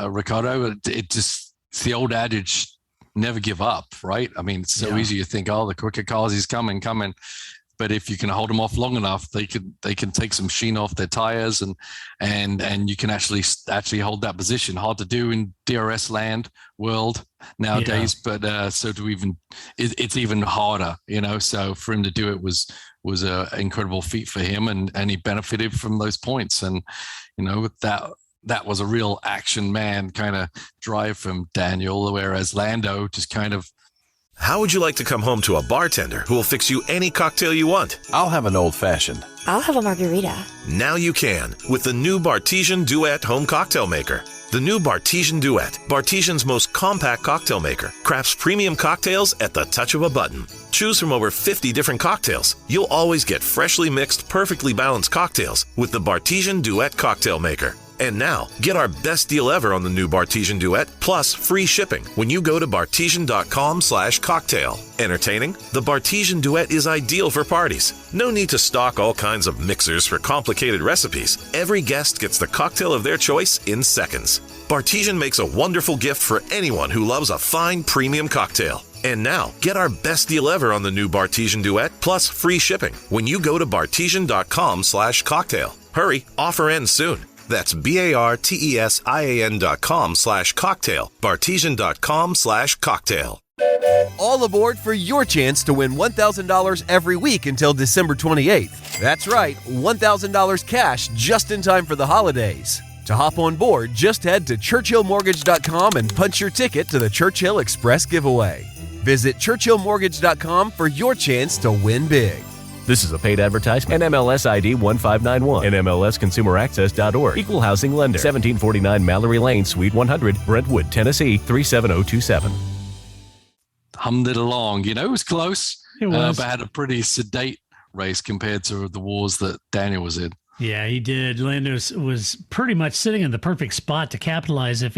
Ricciardo. It's the old adage, never give up, right? I mean, it's so easy to think, the quicker cars, he's coming. But if you can hold them off long enough, they can take some sheen off their tires and you can actually hold that position. Hard to do in DRS land world nowadays, but it's even harder, So for him to do it was an incredible feat for him, and he benefited from those points. And that was a real action man kind of drive from Daniel, whereas Lando just kind of. How would you like to come home to a bartender who will fix you any cocktail you want? I'll have an old-fashioned. I'll have a margarita. Now you can with the new Bartesian Duet Home Cocktail Maker. The new Bartesian Duet, Bartesian's most compact cocktail maker, crafts premium cocktails at the touch of a button. Choose from over 50 different cocktails. You'll always get freshly mixed, perfectly balanced cocktails with the Bartesian Duet cocktail maker. And now, get our best deal ever on the new Bartesian Duet, plus free shipping when you go to bartesian.com/cocktail. Entertaining? The Bartesian Duet is ideal for parties. No need to stock all kinds of mixers for complicated recipes. Every guest gets the cocktail of their choice in seconds. Bartesian makes a wonderful gift for anyone who loves a fine premium cocktail. And now, get our best deal ever on the new Bartesian Duet, plus free shipping when you go to bartesian.com/cocktail. Hurry, offer ends soon. That's BARTESIAN.com/cocktail, bartesian.com/cocktail. All aboard for your chance to win $1,000 every week until December 28th. That's right, $1,000 cash just in time for the holidays. To hop on board, just head to churchillmortgage.com and punch your ticket to the Churchill Express giveaway. Visit churchillmortgage.com for your chance to win big. This is a paid advertisement. NMLS ID 1591. NMLSconsumeraccess.org. Equal housing lender. 1749 Mallory Lane, Suite 100, Brentwood, Tennessee 37027. Hummed it along. You know, it was close. It was. But had a pretty sedate race compared to the wars that Daniel was in. Yeah, he did. Lando was pretty much sitting in the perfect spot to capitalize if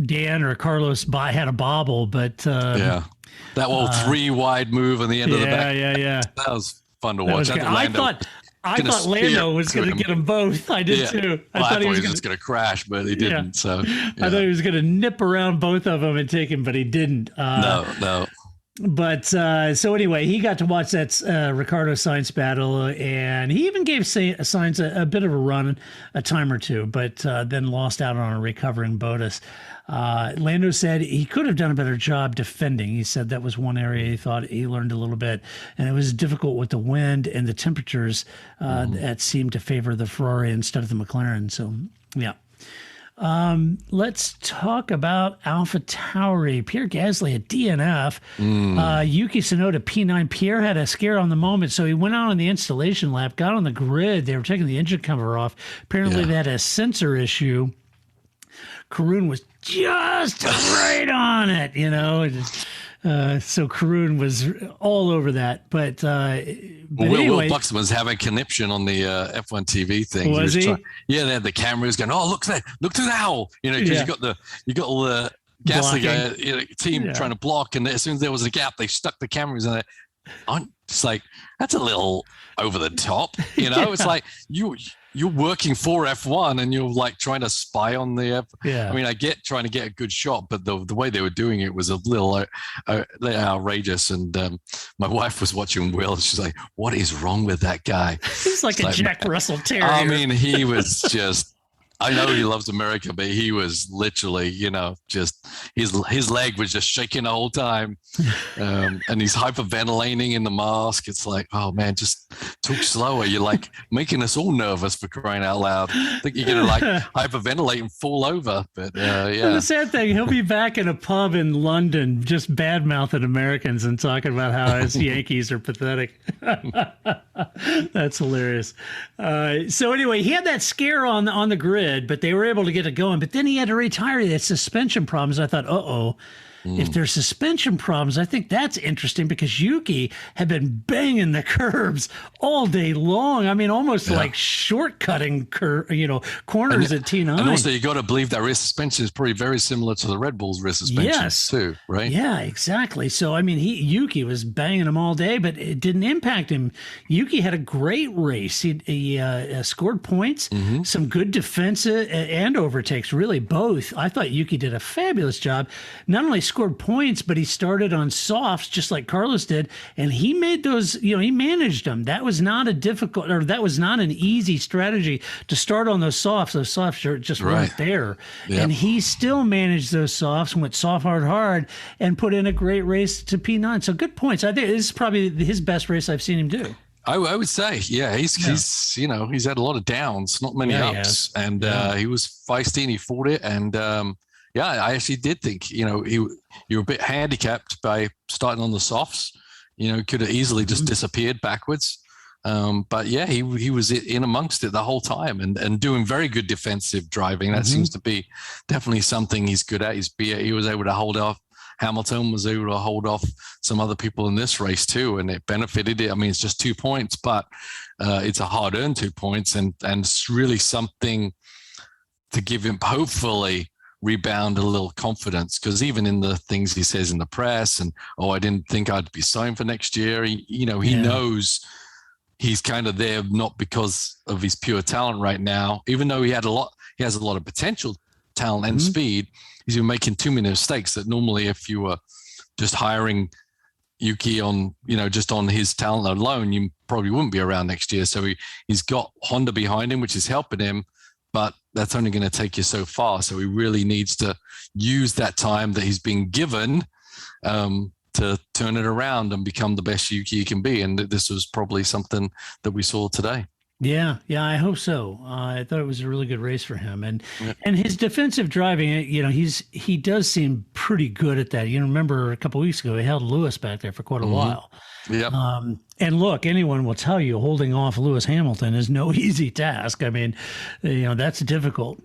Dan or Carlos had a bobble, but yeah. That old 3 wide move on the end of the back. Yeah. That was fun to watch. I thought Lando was going to get them both. I did too. I thought he was just going to crash, but he didn't. Yeah. So I thought he was going to nip around both of them and take him, but he didn't. No. But so anyway, he got to watch that Ricardo Sainz battle, and he even gave Sainz a bit of a run, a time or two, but then lost out on a recovering Bottas. Lando said he could have done a better job defending. He said that was one area he thought he learned a little bit, and it was difficult with the wind and the temperatures that seemed to favor the Ferrari instead of the McLaren. So, yeah. Let's talk about AlphaTauri. Pierre Gasly at DNF. Yuki Tsunoda P9. Pierre had a scare on the moment, so he went out on the installation lap, got on the grid. They were taking the engine cover off. Apparently, they had a sensor issue. Karun was just right on it, you know. So Karun was all over that. But anyway, Will Buxton was having conniption on the F1 TV thing. Was he? They had the cameras going, oh, look through the owl. You know, because you got all the Gasly team trying to block, and as soon as there was a gap, they stuck the cameras in it. I'm just like, that's a little over the top, you know. It's like you're working for F1 and you're like trying to spy on the F. Yeah. I mean, I get trying to get a good shot, but the way they were doing it was a little outrageous. And my wife was watching Will. She's like, "What is wrong with that guy?" He's like Jack Russell Terrier. I mean, he was just. I know he loves America, but he was literally, you know, just his leg was just shaking the whole time, and he's hyperventilating in the mask. It's like, oh man, just talk slower. You're like making us all nervous, for crying out loud. I think you're gonna like hyperventilate and fall over. But yeah. Well, the sad thing, he'll be back in a pub in London, just bad mouthing Americans and talking about how his Yankees are pathetic. That's hilarious. So anyway, he had that scare on the grid. But they were able to get it going. But then he had to retire. He had suspension problems. I thought, if there's suspension problems, I think that's interesting because Yuki had been banging the curbs all day long. I mean, almost like shortcutting corners at T9. And also, you got to believe that rear suspension is probably very similar to the Red Bull's rear suspension too, right? Yeah, exactly. So, I mean, Yuki was banging them all day, but it didn't impact him. Yuki had a great race. He scored points, some good defense and overtakes, really both. I thought Yuki did a fabulous job. Not only scored points, but he started on softs just like Carlos did, and he made those, he managed them. That was not an easy strategy to start on those softs. Those softs are just weren't there. Yep. And he still managed those softs, went soft, hard, and put in a great race to P9. So good points. I think this is probably his best race I've seen him do. I would say, he's had a lot of downs, not many ups, and he was feisty and he fought it. And I actually did think, you were a bit handicapped by starting on the softs. Could have easily just disappeared backwards. But yeah, he was in amongst it the whole time and doing very good defensive driving. That seems to be definitely something he's good at. He was able to hold off Hamilton, was able to hold off some other people in this race too, and it benefited it. I mean, it's just 2 points, but it's a hard-earned 2 points, and it's really something to give him, hopefully, rebound a little confidence, because even in the things he says in the press and, I didn't think I'd be signed for next year, he knows he's kind of there not because of his pure talent right now, even though he has a lot of potential talent and speed. He's been making too many mistakes that normally if you were just hiring Yuki on, just on his talent alone, you probably wouldn't be around next year. So he's got Honda behind him, which is helping him, but that's only going to take you so far. So he really needs to use that time that he's been given to turn it around and become the best Yuki he can be. And this was probably something that we saw today. Yeah, I hope so. I thought it was a really good race for him, and his defensive driving. He does seem pretty good at that. Remember a couple of weeks ago he held Lewis back there for quite a while. Yeah. And look, anyone will tell you holding off Lewis Hamilton is no easy task. I mean, that's difficult.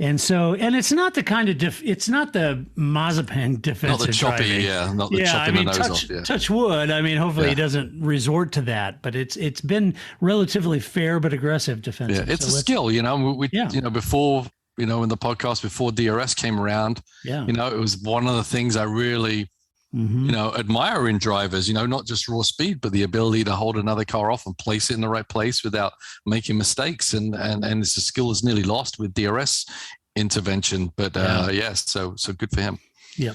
And it's not the kind of it's not the Mazepan defensive not the choppy, driving. Not the chopping the nose off. Yeah. Touch wood. I mean, hopefully he doesn't resort to that, but it's been relatively fair but aggressive defensive. Yeah, it's a skill. Before in the podcast before DRS came around. Yeah. It was one of the things I really admire in drivers. Not just raw speed, but the ability to hold another car off and place it in the right place without making mistakes. And it's a skill that's nearly lost with DRS intervention. But so good for him. Yeah.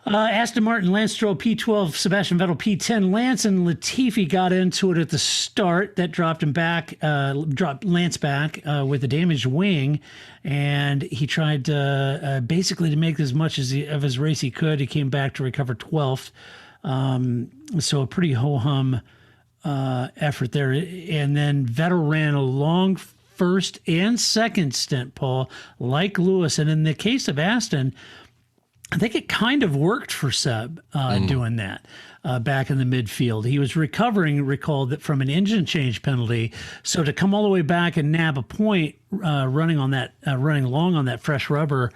Aston Martin, Lance Stroll, P12, Sebastian Vettel, P10. Lance and Latifi got into it at the start. That dropped Lance back with a damaged wing, and he tried basically to make as much of his race he could. He came back to recover 12th. So a pretty ho-hum effort there. And then Vettel ran a long first and second stint, Paul, like Lewis. And in the case of Aston, I think it kind of worked for Seb doing that back in the midfield. He was recall that from an engine change penalty. So to come all the way back and nab a point running long on that fresh rubber,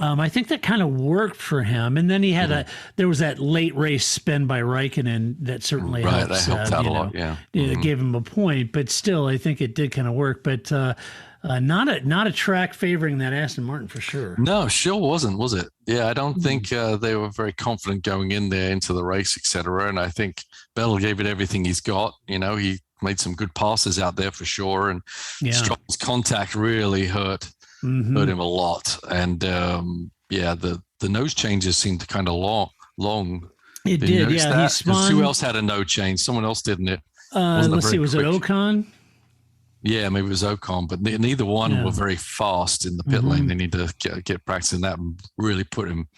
I think that kind of worked for him. And then he had there was that late race spin by Raikkonen that certainly helped. That helped out a lot. Yeah, it gave him a point, but still, I think it did kind of work. But not a track favoring that Aston Martin for sure. No, sure wasn't, was it? Yeah, I don't think they were very confident going in there into the race, etc. And I think Vettel gave it everything he's got. He made some good passes out there for sure, and Stroll's contact really hurt him a lot. And the nose changes seemed to kind of long. It did, yeah. He spun. Who else had a nose change? Someone else didn't it? Let's see, was it Ocon? Yeah, maybe it was Ocon, but neither one were very fast in the pit lane. They need to get practicing that and really put him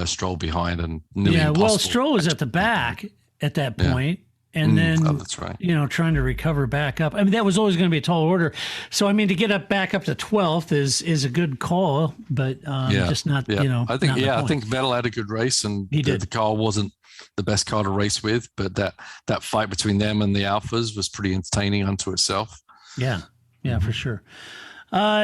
Stroll behind. And well, Stroll was at the back at that point, and then that's right. Trying to recover back up. I mean, that was always going to be a tall order. So I mean, to get back up to 12th is a good call, but just not. I think I think Vettel had a good race, and the car wasn't the best car to race with, but that fight between them and the Alphas was pretty entertaining unto itself. Yeah, for sure.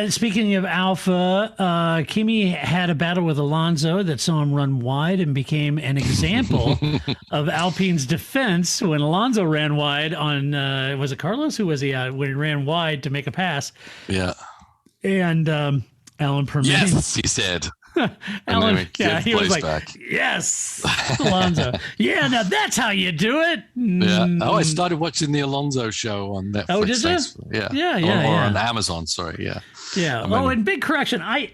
Speaking of Alpha, Kimi had a battle with Alonso that saw him run wide and became an example of Alpine's defense when Alonso ran wide on, was it Carlos? Who was he when he ran wide to make a pass? Yeah. And Alan Permane. Yes, he said. Alan, he was like, yes, Alonso. Yeah, now that's how you do it. Yeah. Oh, I started watching the Alonso show on Netflix. Oh, did you? Yeah. Or on Amazon, sorry. Yeah. Yeah. And big correction. I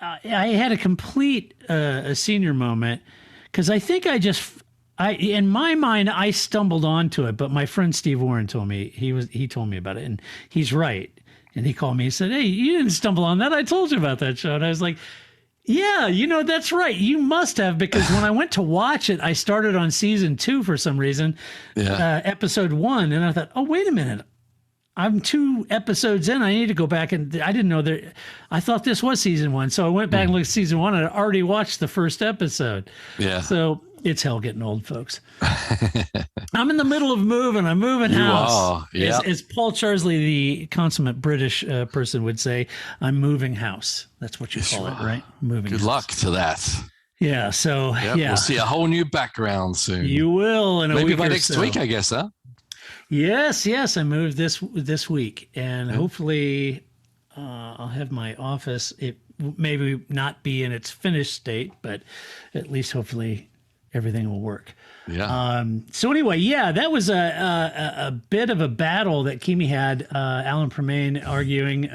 had a complete a senior moment because I think in my mind, I stumbled onto it, but my friend Steve Warren told me, he told me about it, and he's right. And he called me, he said, hey, you didn't stumble on that. I told you about that show. And I was like, yeah, that's right. You must have, because when I went to watch it, I started on season 2 for some reason, episode 1. And I thought, oh, wait a minute. I'm 2 episodes in. I need to go back. And I didn't know that. I thought this was season 1. So I went back and looked at season 1. And I already watched the first episode. Yeah. So It's hell getting old, folks. I'm in the middle of moving. I'm moving house. Are, yeah. As Paul Charsley, the consummate British person, would say, I'm moving house. That's what you call it, right? Moving Good house. luck to that. Yeah. So, yeah. We'll see a whole new background soon. You will in a Maybe week by or next so. week, I guess, huh? Yes. I moved this week. And hopefully I'll have my office. It maybe not be in its finished state, but at least hopefully everything will work. Yeah. So anyway, that was a bit of a battle that Kimi had. Alan Permain arguing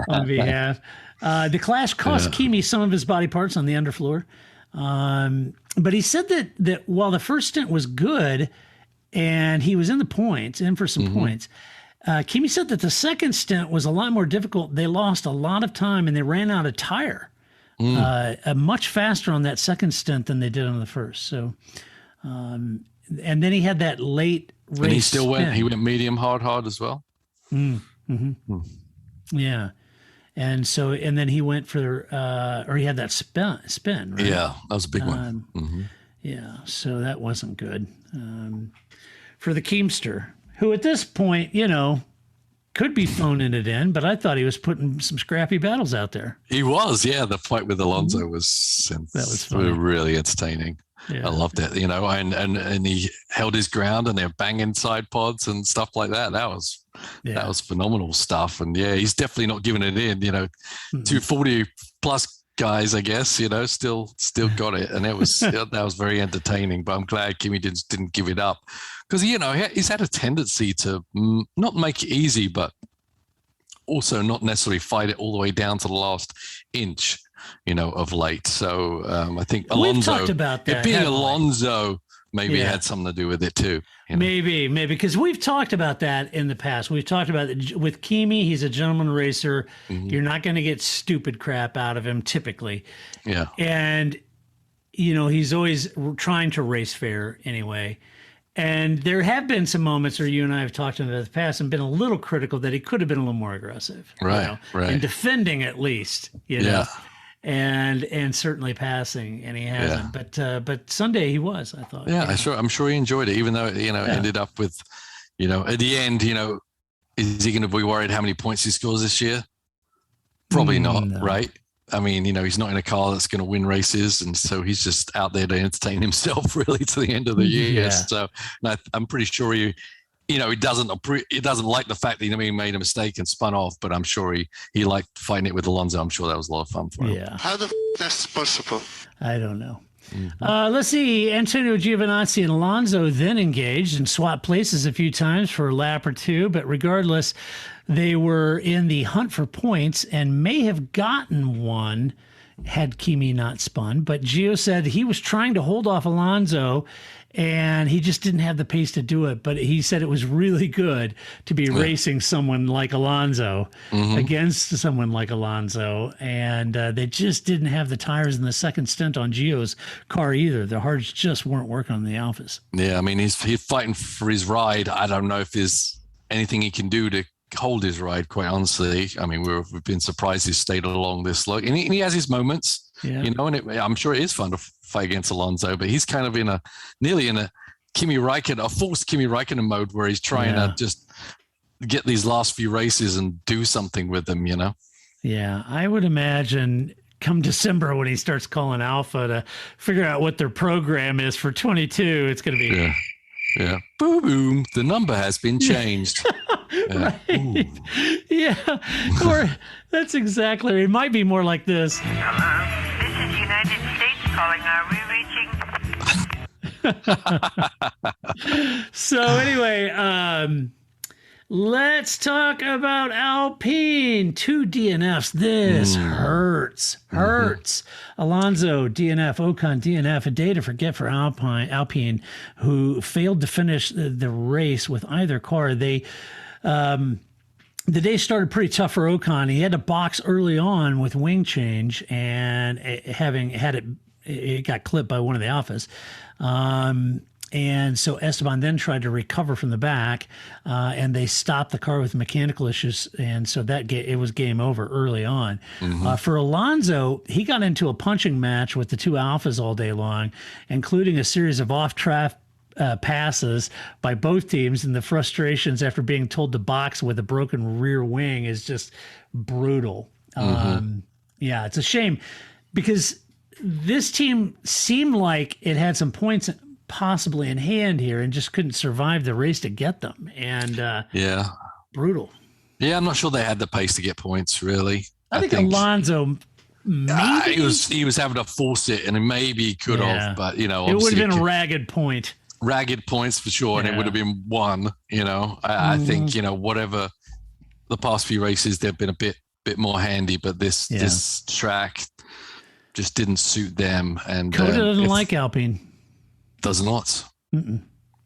on behalf. The clash cost Kimi some of his body parts on the underfloor, but he said that while the first stint was good, and he was in for some points. Kimi said that the second stint was a lot more difficult. They lost a lot of time and they ran out of tire much faster on that second stint than they did on the first. So, and then he had that late race. And he still spin. he went medium hard as well. Yeah. And so, and then he went for, or he had that spin, right? Yeah, that was a big one. Yeah, so that wasn't good for the Keemster, who at this point, could be phoning it in, but I thought he was putting some scrappy battles out there. He was, the fight with Alonso was funny. really entertaining. Yeah. I loved it, and he held his ground, and they're banging side pods and stuff like that. That was phenomenal stuff. And he's definitely not giving it in. 240 plus guys, I guess, still got it, and it was that was very entertaining. But I'm glad Kimi didn't give it up, because he's had a tendency to not make it easy, but also not necessarily fight it all the way down to the last inch, of late. So I think Alonso, we've talked about that, it being haven't we? Alonso, maybe had something to do with it too. Maybe, because we've talked about that in the past. We've talked about it with Kimi. He's a gentleman racer. You're not going to get stupid crap out of him typically. Yeah. And, he's always trying to race fair anyway. And there have been some moments where you and I have talked about in the past and been a little critical that he could have been a little more aggressive. Right. In defending at least, and certainly passing, and he hasn't. But Sunday he was, I thought. I'm sure he enjoyed it, even though it ended up with, at the end, is he going to be worried how many points he scores this year? Probably not, right? I mean, he's not in a car that's going to win races, and so he's just out there to entertain himself really to the end of the year. Yeah. So I'm pretty sure he doesn't like the fact that he made a mistake and spun off, but I'm sure he liked fighting it with Alonso. I'm sure that was a lot of fun for him. Yeah. How the that's possible? I don't know. Let's see. Antonio Giovinazzi and Alonso then engaged and swapped places a few times for a lap or two, but regardless, they were in the hunt for points and may have gotten one had Kimi not spun. But Gio said he was trying to hold off Alonso and he just didn't have the pace to do it. But he said it was really good to be racing someone like Alonso against someone like Alonso. And they just didn't have the tires in the second stint on Gio's car either. The hards just weren't working on the Alphas. Yeah, I mean, he's fighting for his ride. I don't know if there's anything he can do to hold his ride, quite honestly. I mean, we've been surprised he's stayed along this long. And he has his moments, and I'm sure it is fun to fight against Alonso, but he's kind of nearly in a Kimi Räikkönen, a forced Kimi Räikkönen mode where he's trying to just get these last few races and do something with them, Yeah, I would imagine come December when he starts calling Alpha to figure out what their program is for 22, it's going to be... Yeah. Boom, boom. The number has been changed. Right. Yeah. Or that's exactly. It might be more like this. Hello. This is United States calling. Are we reaching? So anyway, let's talk about Alpine. 2 DNFs. This hurts. Alonso DNF, Ocon DNF. A day to forget for Alpine, who failed to finish the race with either car. The day started pretty tough for Ocon. He had to box early on with wing change, and it got clipped by one of the Alphas. And so Esteban then tried to recover from the back, and they stopped the car with mechanical issues. And so it was game over early on. For Alonso, he got into a punching match with the two Alphas all day long, including a series of off-track passes by both teams. And the frustrations after being told to box with a broken rear wing is just brutal. Yeah, it's a shame because this team seemed like it had some points possibly in hand here and just couldn't survive the race to get them. And brutal. Yeah, I'm not sure they had the pace to get points, really. I think Alonso maybe he was having to force it, and maybe he could have, but it would have been a ragged point. Ragged points for sure, and it would have been one. I think whatever the past few races, they've been a bit more handy, but this track just didn't suit them. And Coda doesn't like Alpine. Does not.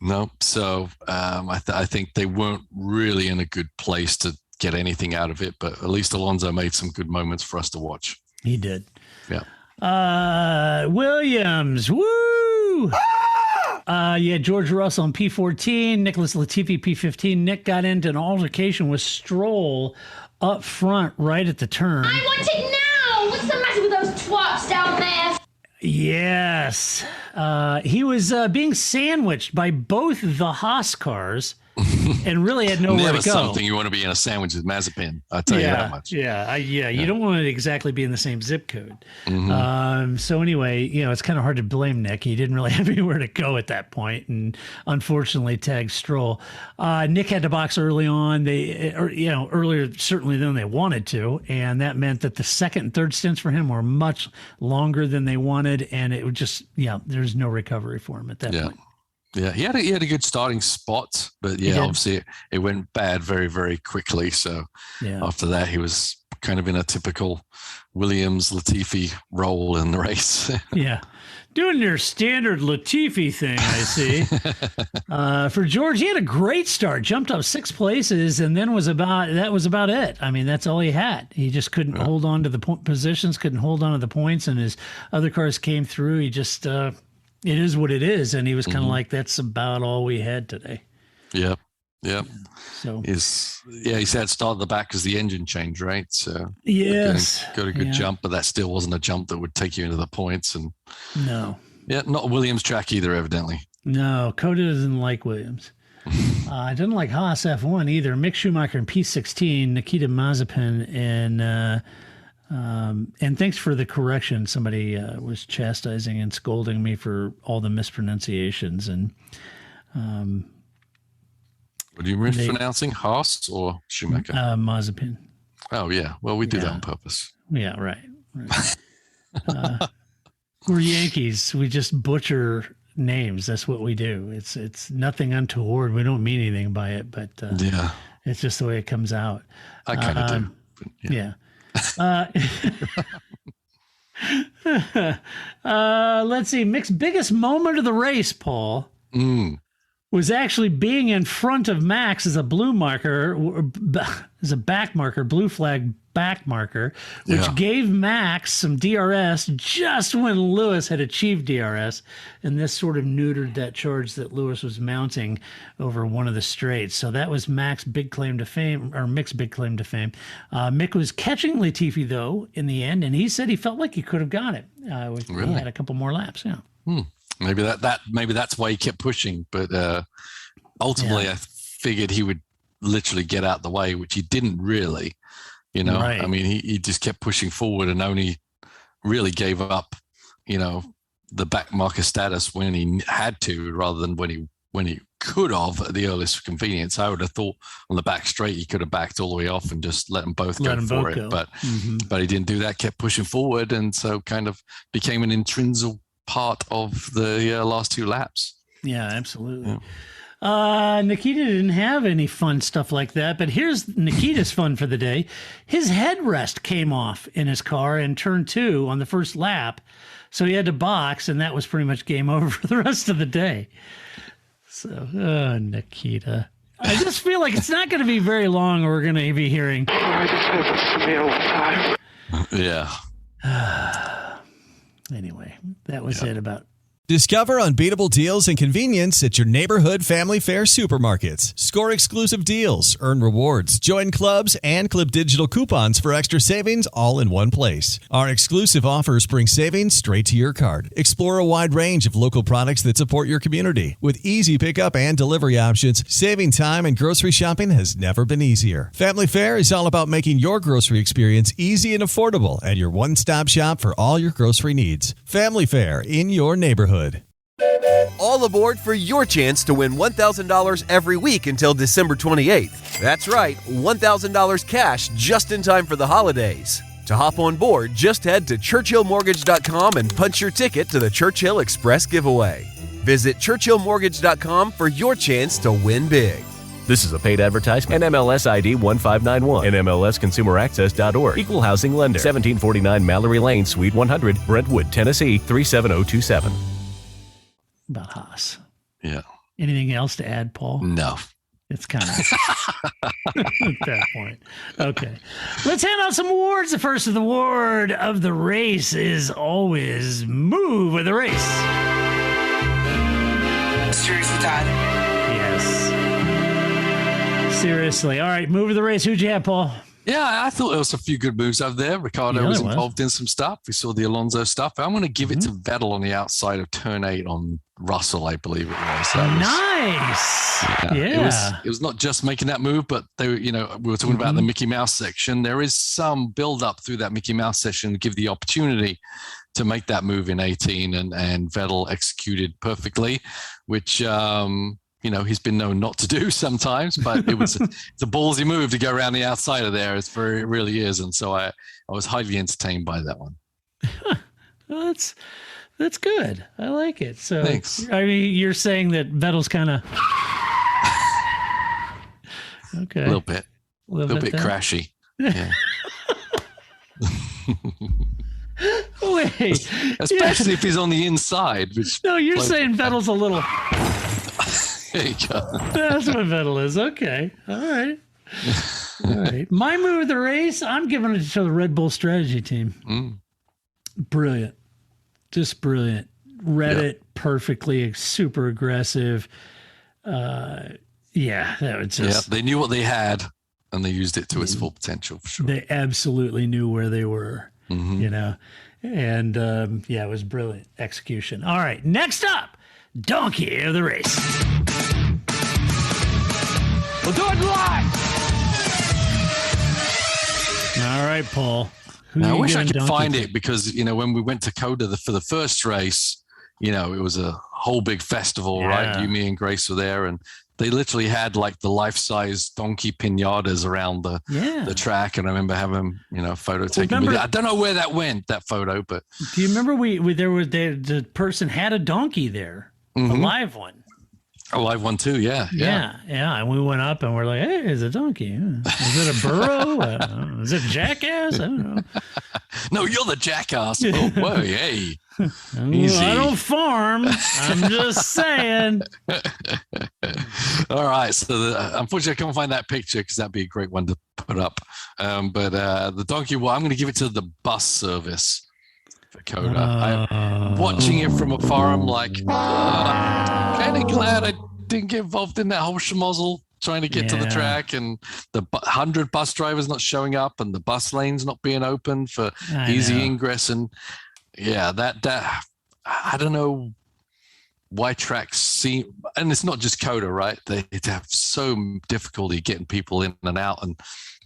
No. So I think they weren't really in a good place to get anything out of it, but at least Alonso made some good moments for us to watch. He did. Yeah. Williams. Woo! George Russell in P14, Nicholas Latifi P15. Nick got into an altercation with Stroll up front right at the turn. I want it now! What's the matter with those twats down there? Yes. He was being sandwiched by both the Haas cars and really had nowhere Never to go. something you want to be in a sandwich with Mazepin. I'll tell you that much. You don't want to exactly be in the same zip code. So anyway, it's kind of hard to blame Nick. He didn't really have anywhere to go at that point, and unfortunately tagged Stroll. Nick had to box early on. Earlier certainly than they wanted to, and that meant that the second and third stints for him were much longer than they wanted, and it would just there's no recovery for him at that point. Yeah, he had a good starting spot, but obviously it went bad very, very quickly. So after that, he was kind of in a typical Williams Latifi role in the race. Doing your standard Latifi thing, I see. For George, he had a great start, jumped up 6 places, and then that was about it. I mean, that's all he had. He just couldn't hold on to the positions, couldn't hold on to the points, and his other cars came through. He just it is what it is, and he was kind of like, that's about all we had today. Yeah. So he said start at the back because the engine changed, right? So got a good jump, but that still wasn't a jump that would take you into the points. And not a Williams track either, evidently. No, Coda doesn't like Williams. I didn't like Haas F1 either. Mick Schumacher in P16, Nikita Mazepin and thanks for the correction. Somebody was chastising and scolding me for all the mispronunciations. And what are you mispronouncing, Haas or Schumacher? Mazepin. Oh, yeah. Well, we do that on purpose. Yeah, right. We're Yankees. We just butcher names. That's what we do. It's nothing untoward. We don't mean anything by it, but it's just the way it comes out. I kind of do. Yeah. Let's see. Mick's biggest moment of the race, Paul, was actually being in front of Max as a blue marker, as a back marker, blue flag back marker, which gave Max some DRS just when Lewis had achieved DRS, and this sort of neutered that charge that Lewis was mounting over one of the straights. So that was Max's big claim to fame, or Mick's big claim to fame. Mick was catching Latifi though in the end, and he said he felt like he could have got it. He had a couple more laps. Maybe that's why he kept pushing, but ultimately I figured he would literally get out the way, which he didn't really. I mean, he just kept pushing forward and only really gave up, the back marker status when he had to, rather than when he could have at the earliest convenience. I would have thought on the back straight he could have backed all the way off and just let them both go for it, but he didn't do that. Kept pushing forward, and so kind of became an intrinsic part of the last 2 laps. Yeah, absolutely. Nikita didn't have any fun stuff like that, but here's Nikita's fun for the day. His headrest came off in his car in turn 2 on the first lap, so he had to box, and that was pretty much game over for the rest of the day. So, Nikita. I just feel like it's not going to be very long we're going to be hearing. I just have a smell time. Yeah. Anyway, that was it about Discover unbeatable deals and convenience at your neighborhood family fare supermarkets. Score exclusive deals, earn rewards, join clubs, and clip digital coupons for extra savings all in one place. Our exclusive offers bring savings straight to your card. Explore a wide range of local products that support your community. With easy pickup and delivery options, saving time and grocery shopping has never been easier. Family Fare is all about making your grocery experience easy and affordable at your one-stop shop for all your grocery needs. Family Fare in your neighborhood. All aboard for your chance to win $1,000 every week until December 28th. That's right, $1,000 cash just in time for the holidays. To hop on board, just head to churchillmortgage.com and punch your ticket to the Churchill Express giveaway. Visit churchillmortgage.com for your chance to win big. This is a paid advertisement. NMLS ID 1591. NMLSconsumeraccess.org. Equal housing lender. 1749 Mallory Lane, Suite 100, Brentwood, Tennessee 37027. About Haas. Yeah. Anything else to add, Paul? No. It's kind of at that point. Okay. Let's hand out some awards. The first award of the race is always Move with the Race. Seriously, Todd? Yes. Seriously. All right. Move of the race. Who'd you have, Paul? Yeah, I thought there was a few good moves over there. Ricardo was involved in some stuff. We saw the Alonso stuff. I'm going to give it to Vettel on the outside of turn 8 on Russell, I believe it was. Nice. Yeah. It was not just making that move, but they were, we were talking about the Mickey Mouse section. There is some build up through that Mickey Mouse section to give the opportunity to make that move in 18, and Vettel executed perfectly, which he's been known not to do sometimes, but it's a ballsy move to go around the outside of there. It really is. And so I was highly entertained by that one. Well, that's good. I like it. So, thanks. I mean, you're saying that Vettel's kind of okay, a little bit crashy. Yeah. Wait, especially if he's on the inside. No, you're saying Vettel's a little. There you go. That's what Vettel is. Okay. All right. My move of the race, I'm giving it to the Red Bull strategy team. Brilliant. Just brilliant. Read it perfectly. Super aggressive. That was just. They knew what they had, and they used it to its full potential for sure. They absolutely knew where they were. And it was brilliant execution. All right. Next up, Donkey of the Race. We'll do it live. All right, Paul. Now, I wish I could find it because, when we went to Coda for the first race, it was a whole big festival, right? You, me, and Grace were there, and they literally had like the life-size donkey pinatas around the track. And I remember having, a photo taken with it. I don't know where that went, that photo, but. Do you remember the person had a donkey there, a live one? A live one too, yeah. And we went up and we're like, hey, it's a donkey. Is it a burro? Is it a jackass? I don't know. No, you're the jackass. Oh, whoa, hey. Easy. I don't farm. I'm just saying. All right. So unfortunately, I can't find that picture because that'd be a great one to put up. But the donkey, I'm going to give it to the bus service for Coda. I'm watching it from afar. I'm like, kind of glad I didn't get involved in that whole schmozzle trying to get to the track, and the 100 bus drivers not showing up, and the bus lanes not being open for easy ingress. And that I don't know why tracks seem, and it's not just Coda, right? They have so difficulty getting people in and out, and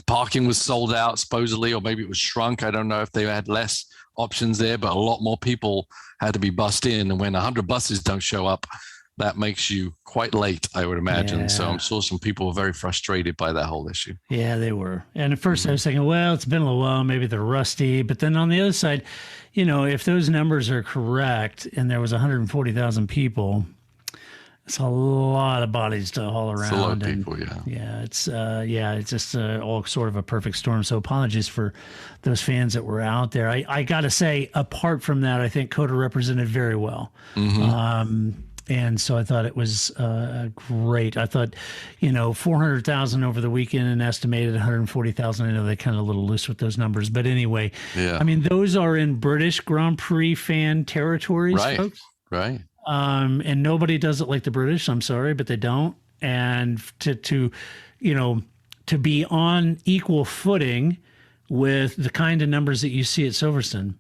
parking was sold out supposedly, or maybe it was shrunk. I don't know if they had less options there, but a lot more people had to be bussed in, and when 100 buses don't show up, that makes you quite late, I would imagine. Yeah. So I'm sure some people were very frustrated by that whole issue. Yeah, they were. And at first I was thinking, well, it's been a little while, maybe they're rusty. But then on the other side, if those numbers are correct and there was 140,000 people, it's a lot of bodies to haul around. It's a lot of people, Yeah, it's just all sort of a perfect storm. So apologies for those fans that were out there. I got to say, apart from that, I think Coda represented very well. And so I thought it was great. I thought, 400,000 over the weekend and estimated 140,000. I know they kind of a little loose with those numbers. But anyway, I mean, those are in British Grand Prix fan territories, folks. Right. And nobody does it like the British. I'm sorry, but they don't. And to be on equal footing with the kind of numbers that you see at Silverstone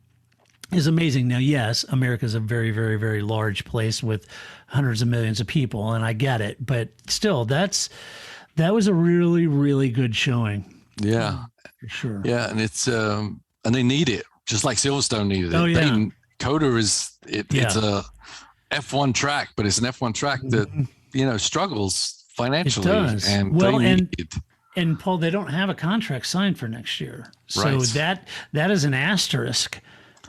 is amazing. Now, yes, America is a very, very, very large place with hundreds of millions of people, and I get it. But still, that was a really, really good showing. Yeah, for sure. Yeah, and it's and they need it just like Silverstone needed it. Oh yeah, Coda is it's a F1 track, but it's an F1 track that struggles financially. It does. And well, they need it. And Paul, they don't have a contract signed for next year, so right. that is an asterisk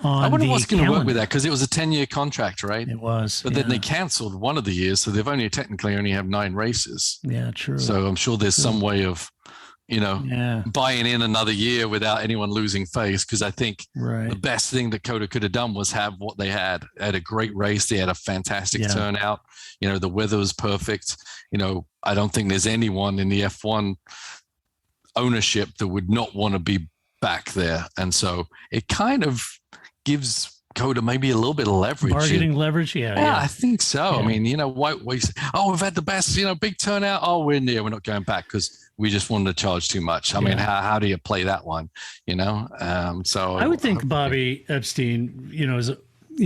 on I wonder the what's going to work with calendar. that, because it was a 10-year contract, right? It was, but then they cancelled one of the years, so they've technically only have 9 races. Yeah, true. So I'm sure there's some way of buying in another year without anyone losing face, because I think the best thing that Coda could have done was have what they had. They had a great race. They had a fantastic turnout. The weather was perfect. I don't think there's anyone in the F1 ownership that would not want to be back there. And so it kind of gives Coda maybe a little bit of leverage. Bargaining leverage? Yeah. I think so. Yeah. I mean, why say, we've had the best, big turnout. Oh, we're not going back because we just wanted to charge too much. I mean, how do you play that one? So I would think Bobby Epstein, is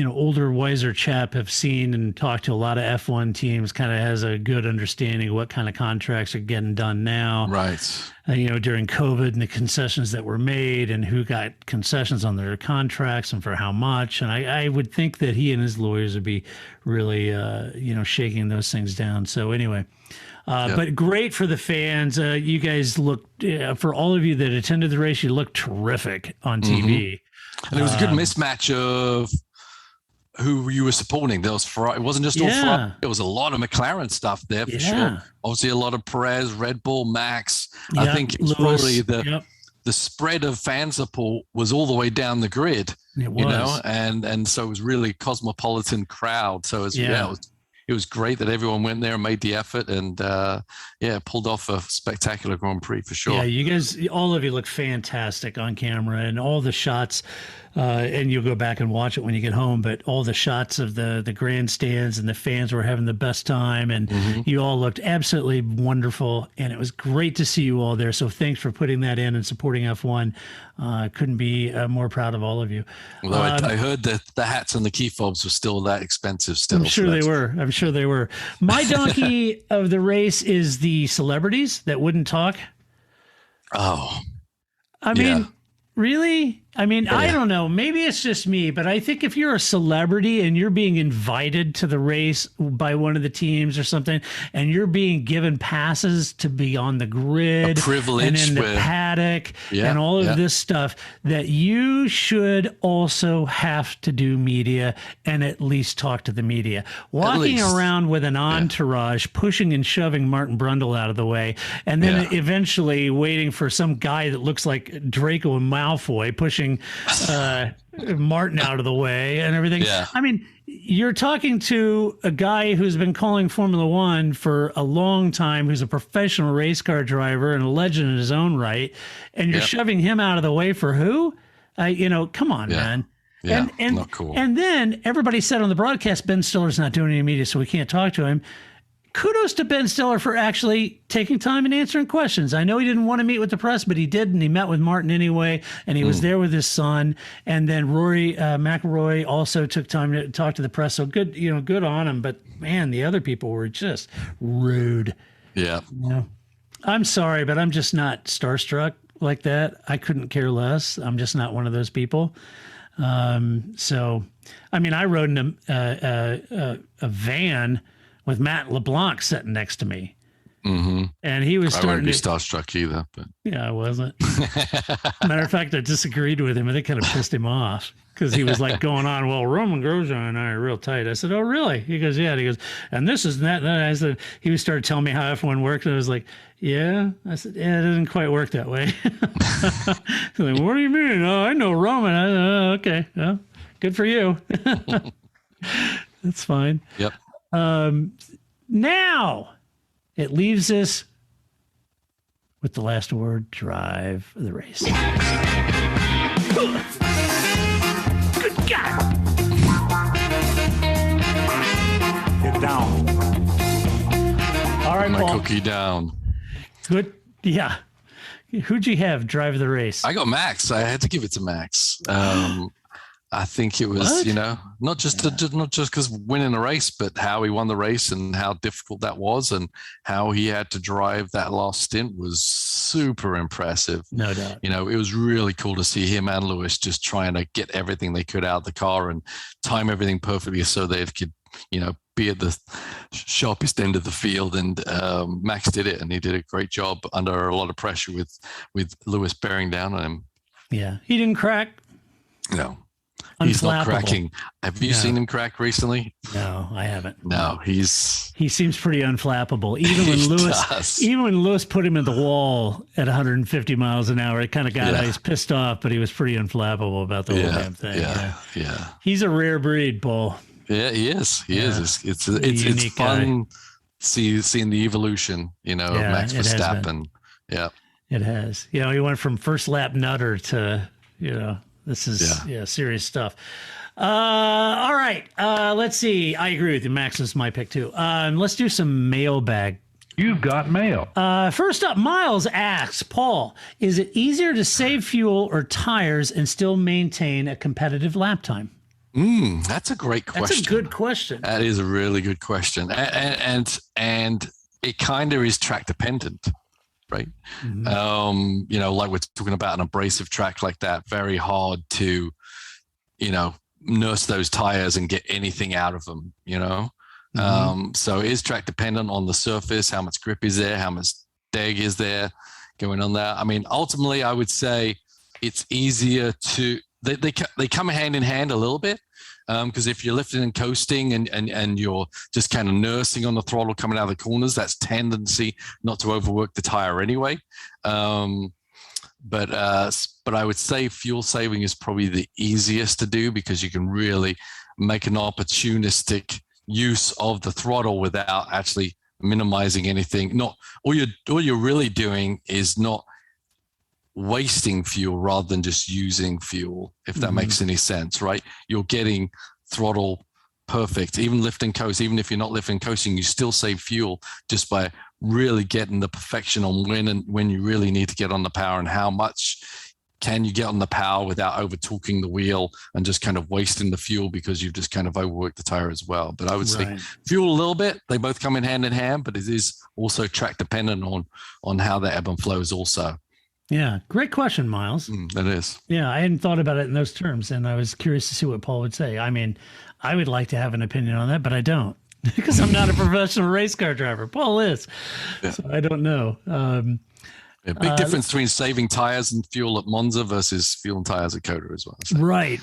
older, wiser chap, have seen and talked to a lot of F1 teams, kind of has a good understanding of what kind of contracts are getting done now. Right. During COVID and the concessions that were made and who got concessions on their contracts and for how much. And I would think that he and his lawyers would be really, shaking those things down. So anyway, but great for the fans. You guys looked, for all of you that attended the race, you looked terrific on TV. And it was a good mismatch of who you were supporting. There was it wasn't just all Ferrari. There was a lot of McLaren stuff there for sure. Obviously, a lot of Perez, Red Bull, Max. I think it's probably the spread of fan support was all the way down the grid. It was. And so it was really cosmopolitan crowd. So it was great that everyone went there and made the effort and pulled off a spectacular Grand Prix for sure. Yeah, you guys, all of you look fantastic on camera, and all the shots, and you'll go back and watch it when you get home, but all the shots of the grandstands and the fans were having the best time, and you all looked absolutely wonderful, and it was great to see you all there. So thanks for putting that in and supporting F1. Couldn't be more proud of all of you. Although I heard that the hats and the key fobs were still that expensive still. I'm sure they were. My donkey of the race is the celebrities that wouldn't talk. Oh. I mean, really? I mean, I don't know. Maybe it's just me, but I think if you're a celebrity and you're being invited to the race by one of the teams or something, and you're being given passes to be on the grid and in the paddock and all of this stuff, that you should also have to do media and at least talk to the media. Walking around with an entourage, pushing and shoving Martin Brundle out of the way, and then eventually waiting for some guy that looks like Draco and Malfoy pushing Martin out of the way and everything. I mean, you're talking to a guy who's been calling Formula One for a long time, who's a professional race car driver and a legend in his own right, and you're shoving him out of the way for who? Come on, man. Yeah, and not cool. And then everybody said on the broadcast, Ben Stiller's not doing any media, so we can't talk to him. Kudos to Ben Stiller for actually taking time and answering questions. I know he didn't want to meet with the press, but he did, and he met with Martin anyway, and he was there with his son. And then Rory McIlroy also took time to talk to the press. So good, good on him. But man, the other people were just rude. Yeah. I'm sorry, but I'm just not starstruck like that. I couldn't care less. I'm just not one of those people. So, I mean, I rode in a van with Matt LeBlanc sitting next to me. And he was starting I won't be starstruck either. But. Yeah, I wasn't. Matter of fact, I disagreed with him. I think kind of pissed him off because he was like going on, well, Roman Grosjean and I are real tight. I said, oh, really? He goes, yeah. And he goes, and this is that. And I said, he started telling me how F1 works. And I was like, yeah. I said, yeah, it doesn't quite work that way. Like, what do you mean? Oh, I know Roman. I said, oh, okay. Well, good for you. That's fine. Yep. Now it leaves us with the last word, drive the race. Good God. right, my Paul. cookie down. Good. Yeah. Who'd you have drive the race? I got Max. I had to give it to Max. I think it was, not just because winning a race, but how he won the race and how difficult that was, and how he had to drive that last stint was super impressive. No doubt. It was really cool to see him and Lewis just trying to get everything they could out of the car and time everything perfectly so they could, be at the sharpest end of the field. And Max did it, and he did a great job under a lot of pressure with Lewis bearing down on him. Yeah, he didn't crack. No. He's not Unflappable. cracking. Have you seen him crack recently? No, I haven't. No, he seems pretty unflappable. Even when Lewis put him in the wall at 150 miles an hour, it kind of got he's pissed off, but he was pretty unflappable about the whole damn thing. Yeah. He's a rare breed, Paul. Yeah, he is. He is. It's fun seeing the evolution, of Max Verstappen. Yeah. It has. He went from first lap nutter to, this is serious stuff. All right. Let's see. I agree with you. Max is my pick too. Let's do some mailbag. You've got mail. First up, Miles asks, Paul, is it easier to save fuel or tires and still maintain a competitive lap time? That's a great question. That's a good question. That is a really good question. And it kind of is track dependent. Right. Mm-hmm. Like we're talking about an abrasive track like that, very hard to, nurse those tires and get anything out of them, Mm-hmm. So it is track dependent on the surface, how much grip is there, how much deg is there going on there. I mean, ultimately, I would say it's easier to, they come hand in hand a little bit. Because if you're lifting and coasting and you're just kind of nursing on the throttle coming out of the corners, that's tendency not to overwork the tire anyway. But I would say fuel saving is probably the easiest to do because you can really make an opportunistic use of the throttle without actually minimizing anything. All you're really doing is not wasting fuel rather than just using fuel, if that makes any sense, right? You're getting throttle perfect, even lift and coast. Even if you're not lifting and coasting, you still save fuel just by really getting the perfection on when you really need to get on the power and how much can you get on the power without over torquing the wheel and just kind of wasting the fuel because you've just kind of overworked the tire as well. But I would say fuel a little bit, they both come in hand, but it is also track dependent on how the ebb and flows also. Yeah, great question, Miles. That is. Yeah, I hadn't thought about it in those terms, and I was curious to see what Paul would say. I mean, I would like to have an opinion on that, but I don't because I'm not a professional race car driver. Paul is, so I don't know. Big difference between saving tires and fuel at Monza versus fuel and tires at Coda as well. So. Right.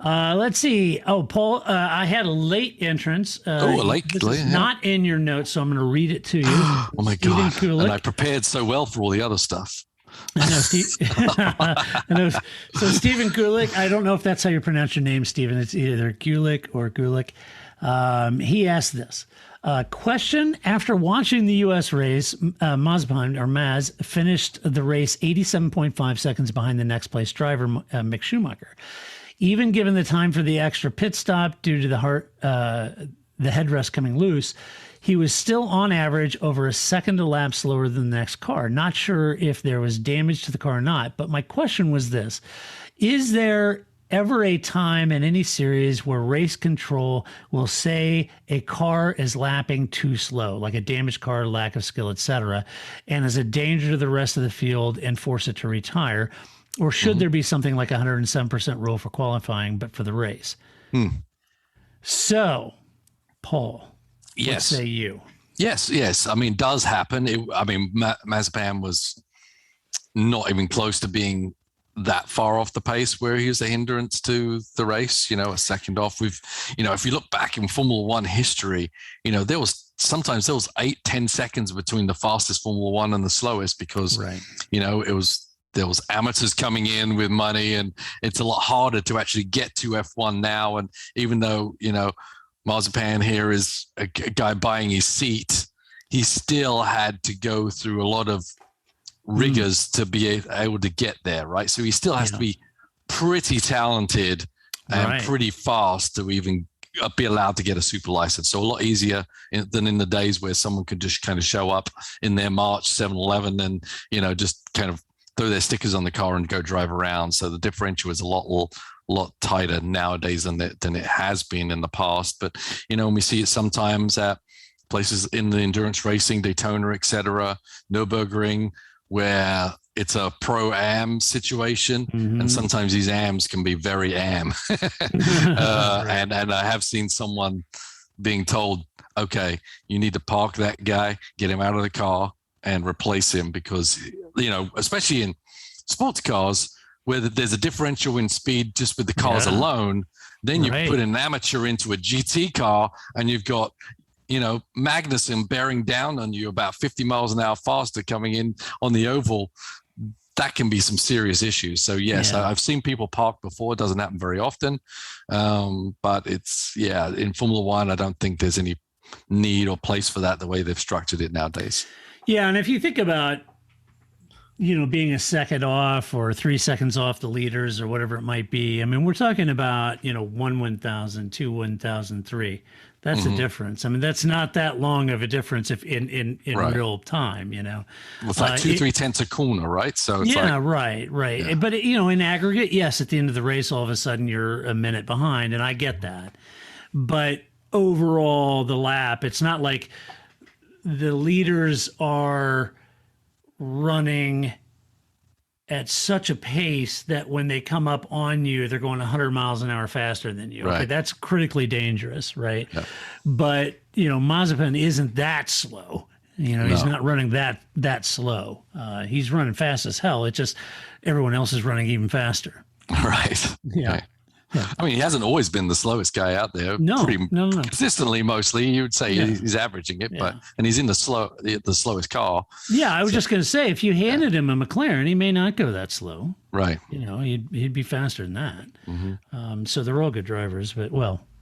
Let's see. Oh, Paul, I had a late entrance. A late. This is not in your notes, so I'm going to read it to you. Oh my God! Kulik. And I prepared so well for all the other stuff. I know, So Stephen Kulik, I don't know if that's how you pronounce your name, Stephen. It's either Kulik or Gulik. He asked this. Question: after watching the U.S. race, Maz finished the race 87.5 seconds behind the next place driver, Mick Schumacher. Even given the time for the extra pit stop due to the headrest coming loose, he was still on average over a second a lap slower than the next car. Not sure if there was damage to the car or not, but my question was this: is there ever a time in any series where race control will say a car is lapping too slow, like a damaged car, lack of skill, etc., and is a danger to the rest of the field and force it to retire? Or should there be something like a 107% rule for qualifying, but for the race? So, Paul, what say you? Yes. I mean, does happen. Mazepin was not even close to being that far off the pace where he was a hindrance to the race, a second off. If you look back in Formula One history, there was 8-10 seconds between the fastest Formula One and the slowest because, there was amateurs coming in with money, and it's a lot harder to actually get to F1 now. And even though, Mazepin here is a guy buying his seat, he still had to go through a lot of rigors to be able to get there, right? So he still has to be pretty talented and pretty fast to even be allowed to get a super license. So a lot easier than in the days where someone could just kind of show up in their March 711 and, just kind of throw their stickers on the car and go drive around. So the differential is a lot tighter nowadays than it has been in the past. But, we see it sometimes at places in the endurance racing, Daytona, etc., Nürburgring, where it's a pro-am situation, and sometimes these AMs can be very am. And I have seen someone being told, okay, you need to park that guy, get him out of the car, and replace him because, especially in sports cars, where there's a differential in speed just with the cars alone, then you put an amateur into a GT car, and you've got Magnussen bearing down on you about 50 miles an hour faster coming in on the oval. That can be some serious issues. So yes, I've seen people park before. It doesn't happen very often. But in Formula One, I don't think there's any need or place for that the way they've structured it nowadays. Yeah. And if you think about, being a second off or 3 seconds off the leaders or whatever it might be, I mean, we're talking about, 1,000, 2 1,000, 3. That's the difference. I mean, that's not that long of a difference if in real time, It's like 2-3 tenths a corner, right? So it's right. Yeah. But in aggregate, yes, at the end of the race, all of a sudden you're a minute behind, and I get that. But overall, the lap, it's not like the leaders are running at such a pace that when they come up on you, they're going 100 miles an hour faster than you. Right. Okay, that's critically dangerous, right? Yeah. But, Mazepin isn't that slow. He's not running that slow. He's running fast as hell. It's just everyone else is running even faster. Right. Yeah. Right. I mean, he hasn't always been the slowest guy out there. No. Consistently, mostly, you would say he's averaging it, and he's in the slowest car. Yeah, I was just going to say, if you handed him a McLaren, he may not go that slow. Right. He'd be faster than that. So they're all good drivers, but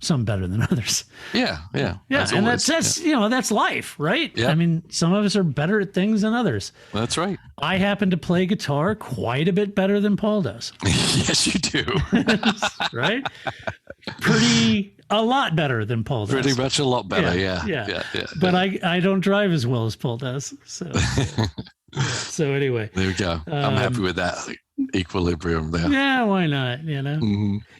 some better than others. Yeah. And that's life, right? Yeah. I mean, some of us are better at things than others. That's right. I happen to play guitar quite a bit better than Paul does. Yes, you do. Right? A lot better than Paul does. Pretty much a lot better, yeah. But I don't drive as well as Paul does. So so anyway. There we go. I'm happy with that equilibrium there. Yeah, why not?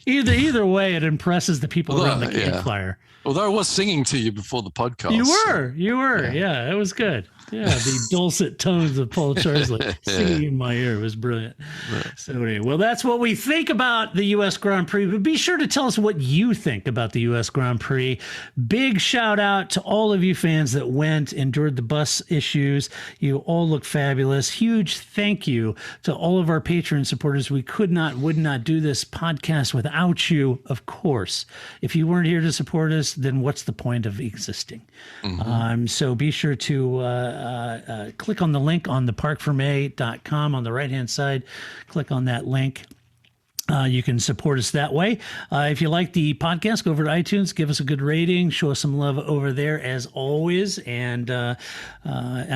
Either way, it impresses the people around the campfire. Although I was singing to you before the podcast. You were. Yeah, it was good. Yeah, the dulcet tones of Paul Charsley singing in my ear was brilliant. Right. So anyway, that's what we think about the US Grand Prix. But be sure to tell us what you think about the US Grand Prix. Big shout out to all of you fans that endured the bus issues. You all look fabulous. Huge thank you to all of our Patreon supporters. We would not do this podcast without you, of course. If you weren't here to support us, then what's the point of existing? So be sure to click on the link on the parcfermé.com on the right-hand side. Click on that link. You can support us that way. If you like the podcast, go over to iTunes, give us a good rating, show us some love over there as always. And I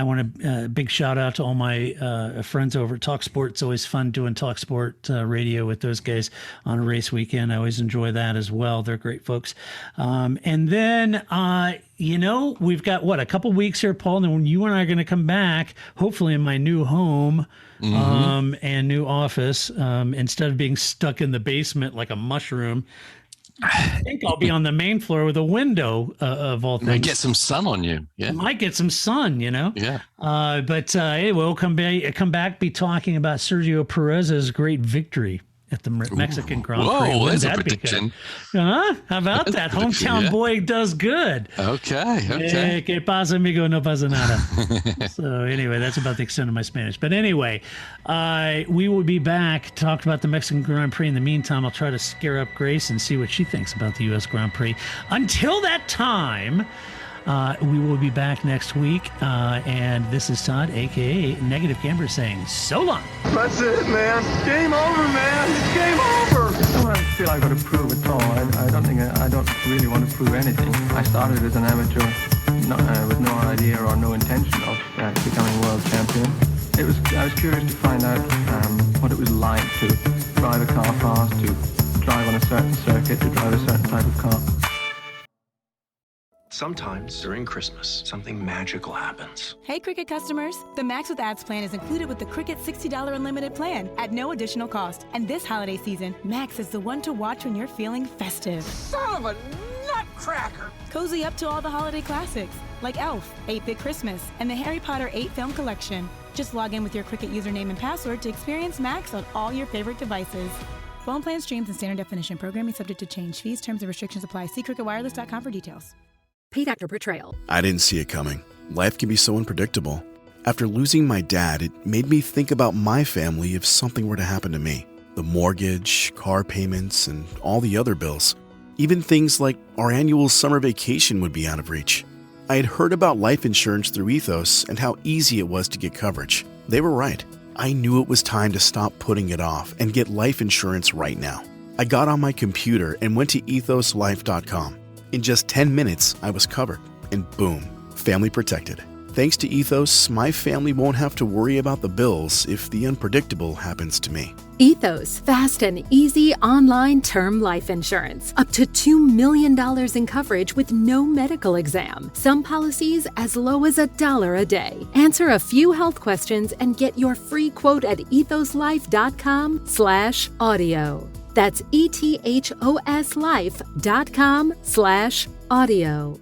want a big shout out to all my friends over at Talk Sport. It's always fun doing Talk Sport radio with those guys on a race weekend. I always enjoy that as well. They're great folks. And then, we've got a couple weeks here, Paul, and then when you and I are going to come back, hopefully in my new home and new office, instead of being stuck in the basement like a mushroom. I think I'll be on the main floor with a window of all things. Might get some sun on you. Yeah. Might get some sun, Yeah. But anyway, we'll come back, be talking about Sergio Perez's great victory at the Mexican Grand Prix. Whoa, there's a prediction. How about that? Hometown boy does good. Okay. Que pasa, amigo? No pasa nada. So anyway, that's about the extent of my Spanish. But anyway, we will be back to talk about the Mexican Grand Prix. In the meantime, I'll try to scare up Grace and see what she thinks about the U.S. Grand Prix. Until that time, we will be back next week. And this is Todd, a.k.a. Negative Camper, saying so long. That's it, man. Game over, man. It's game over. I don't feel I've got to prove at all. I don't really want to prove anything. I started as an amateur with no idea or no intention of becoming world champion. I was curious to find out what it was like to drive a car fast, to drive on a certain circuit, to drive a certain type of car. Sometimes during Christmas, something magical happens. Hey, Cricket customers. The Max with Ads plan is included with the Cricket $60 unlimited plan at no additional cost. And this holiday season, Max is the one to watch when you're feeling festive. Son of a nutcracker! Cozy up to all the holiday classics, like Elf, 8-Bit Christmas, and the Harry Potter 8-film collection. Just log in with your Cricket username and password to experience Max on all your favorite devices. Phone plan streams and standard definition. Programming subject to change. Fees, terms, and restrictions apply. See cricketwireless.com for details. Paid actor portrayal. I didn't see it coming. Life can be so unpredictable. After losing my dad, it made me think about my family if something were to happen to me. The mortgage, car payments, and all the other bills. Even things like our annual summer vacation would be out of reach. I had heard about life insurance through Ethos and how easy it was to get coverage. They were right. I knew it was time to stop putting it off and get life insurance right now. I got on my computer and went to ethoslife.com. In just 10 minutes, I was covered, and boom, family protected. Thanks to Ethos, my family won't have to worry about the bills if the unpredictable happens to me. Ethos, fast and easy online term life insurance. Up to $2 million in coverage with no medical exam. Some policies as low as $1 a day. Answer a few health questions and get your free quote at ethoslife.com/audio. That's ethoslife.com/audio.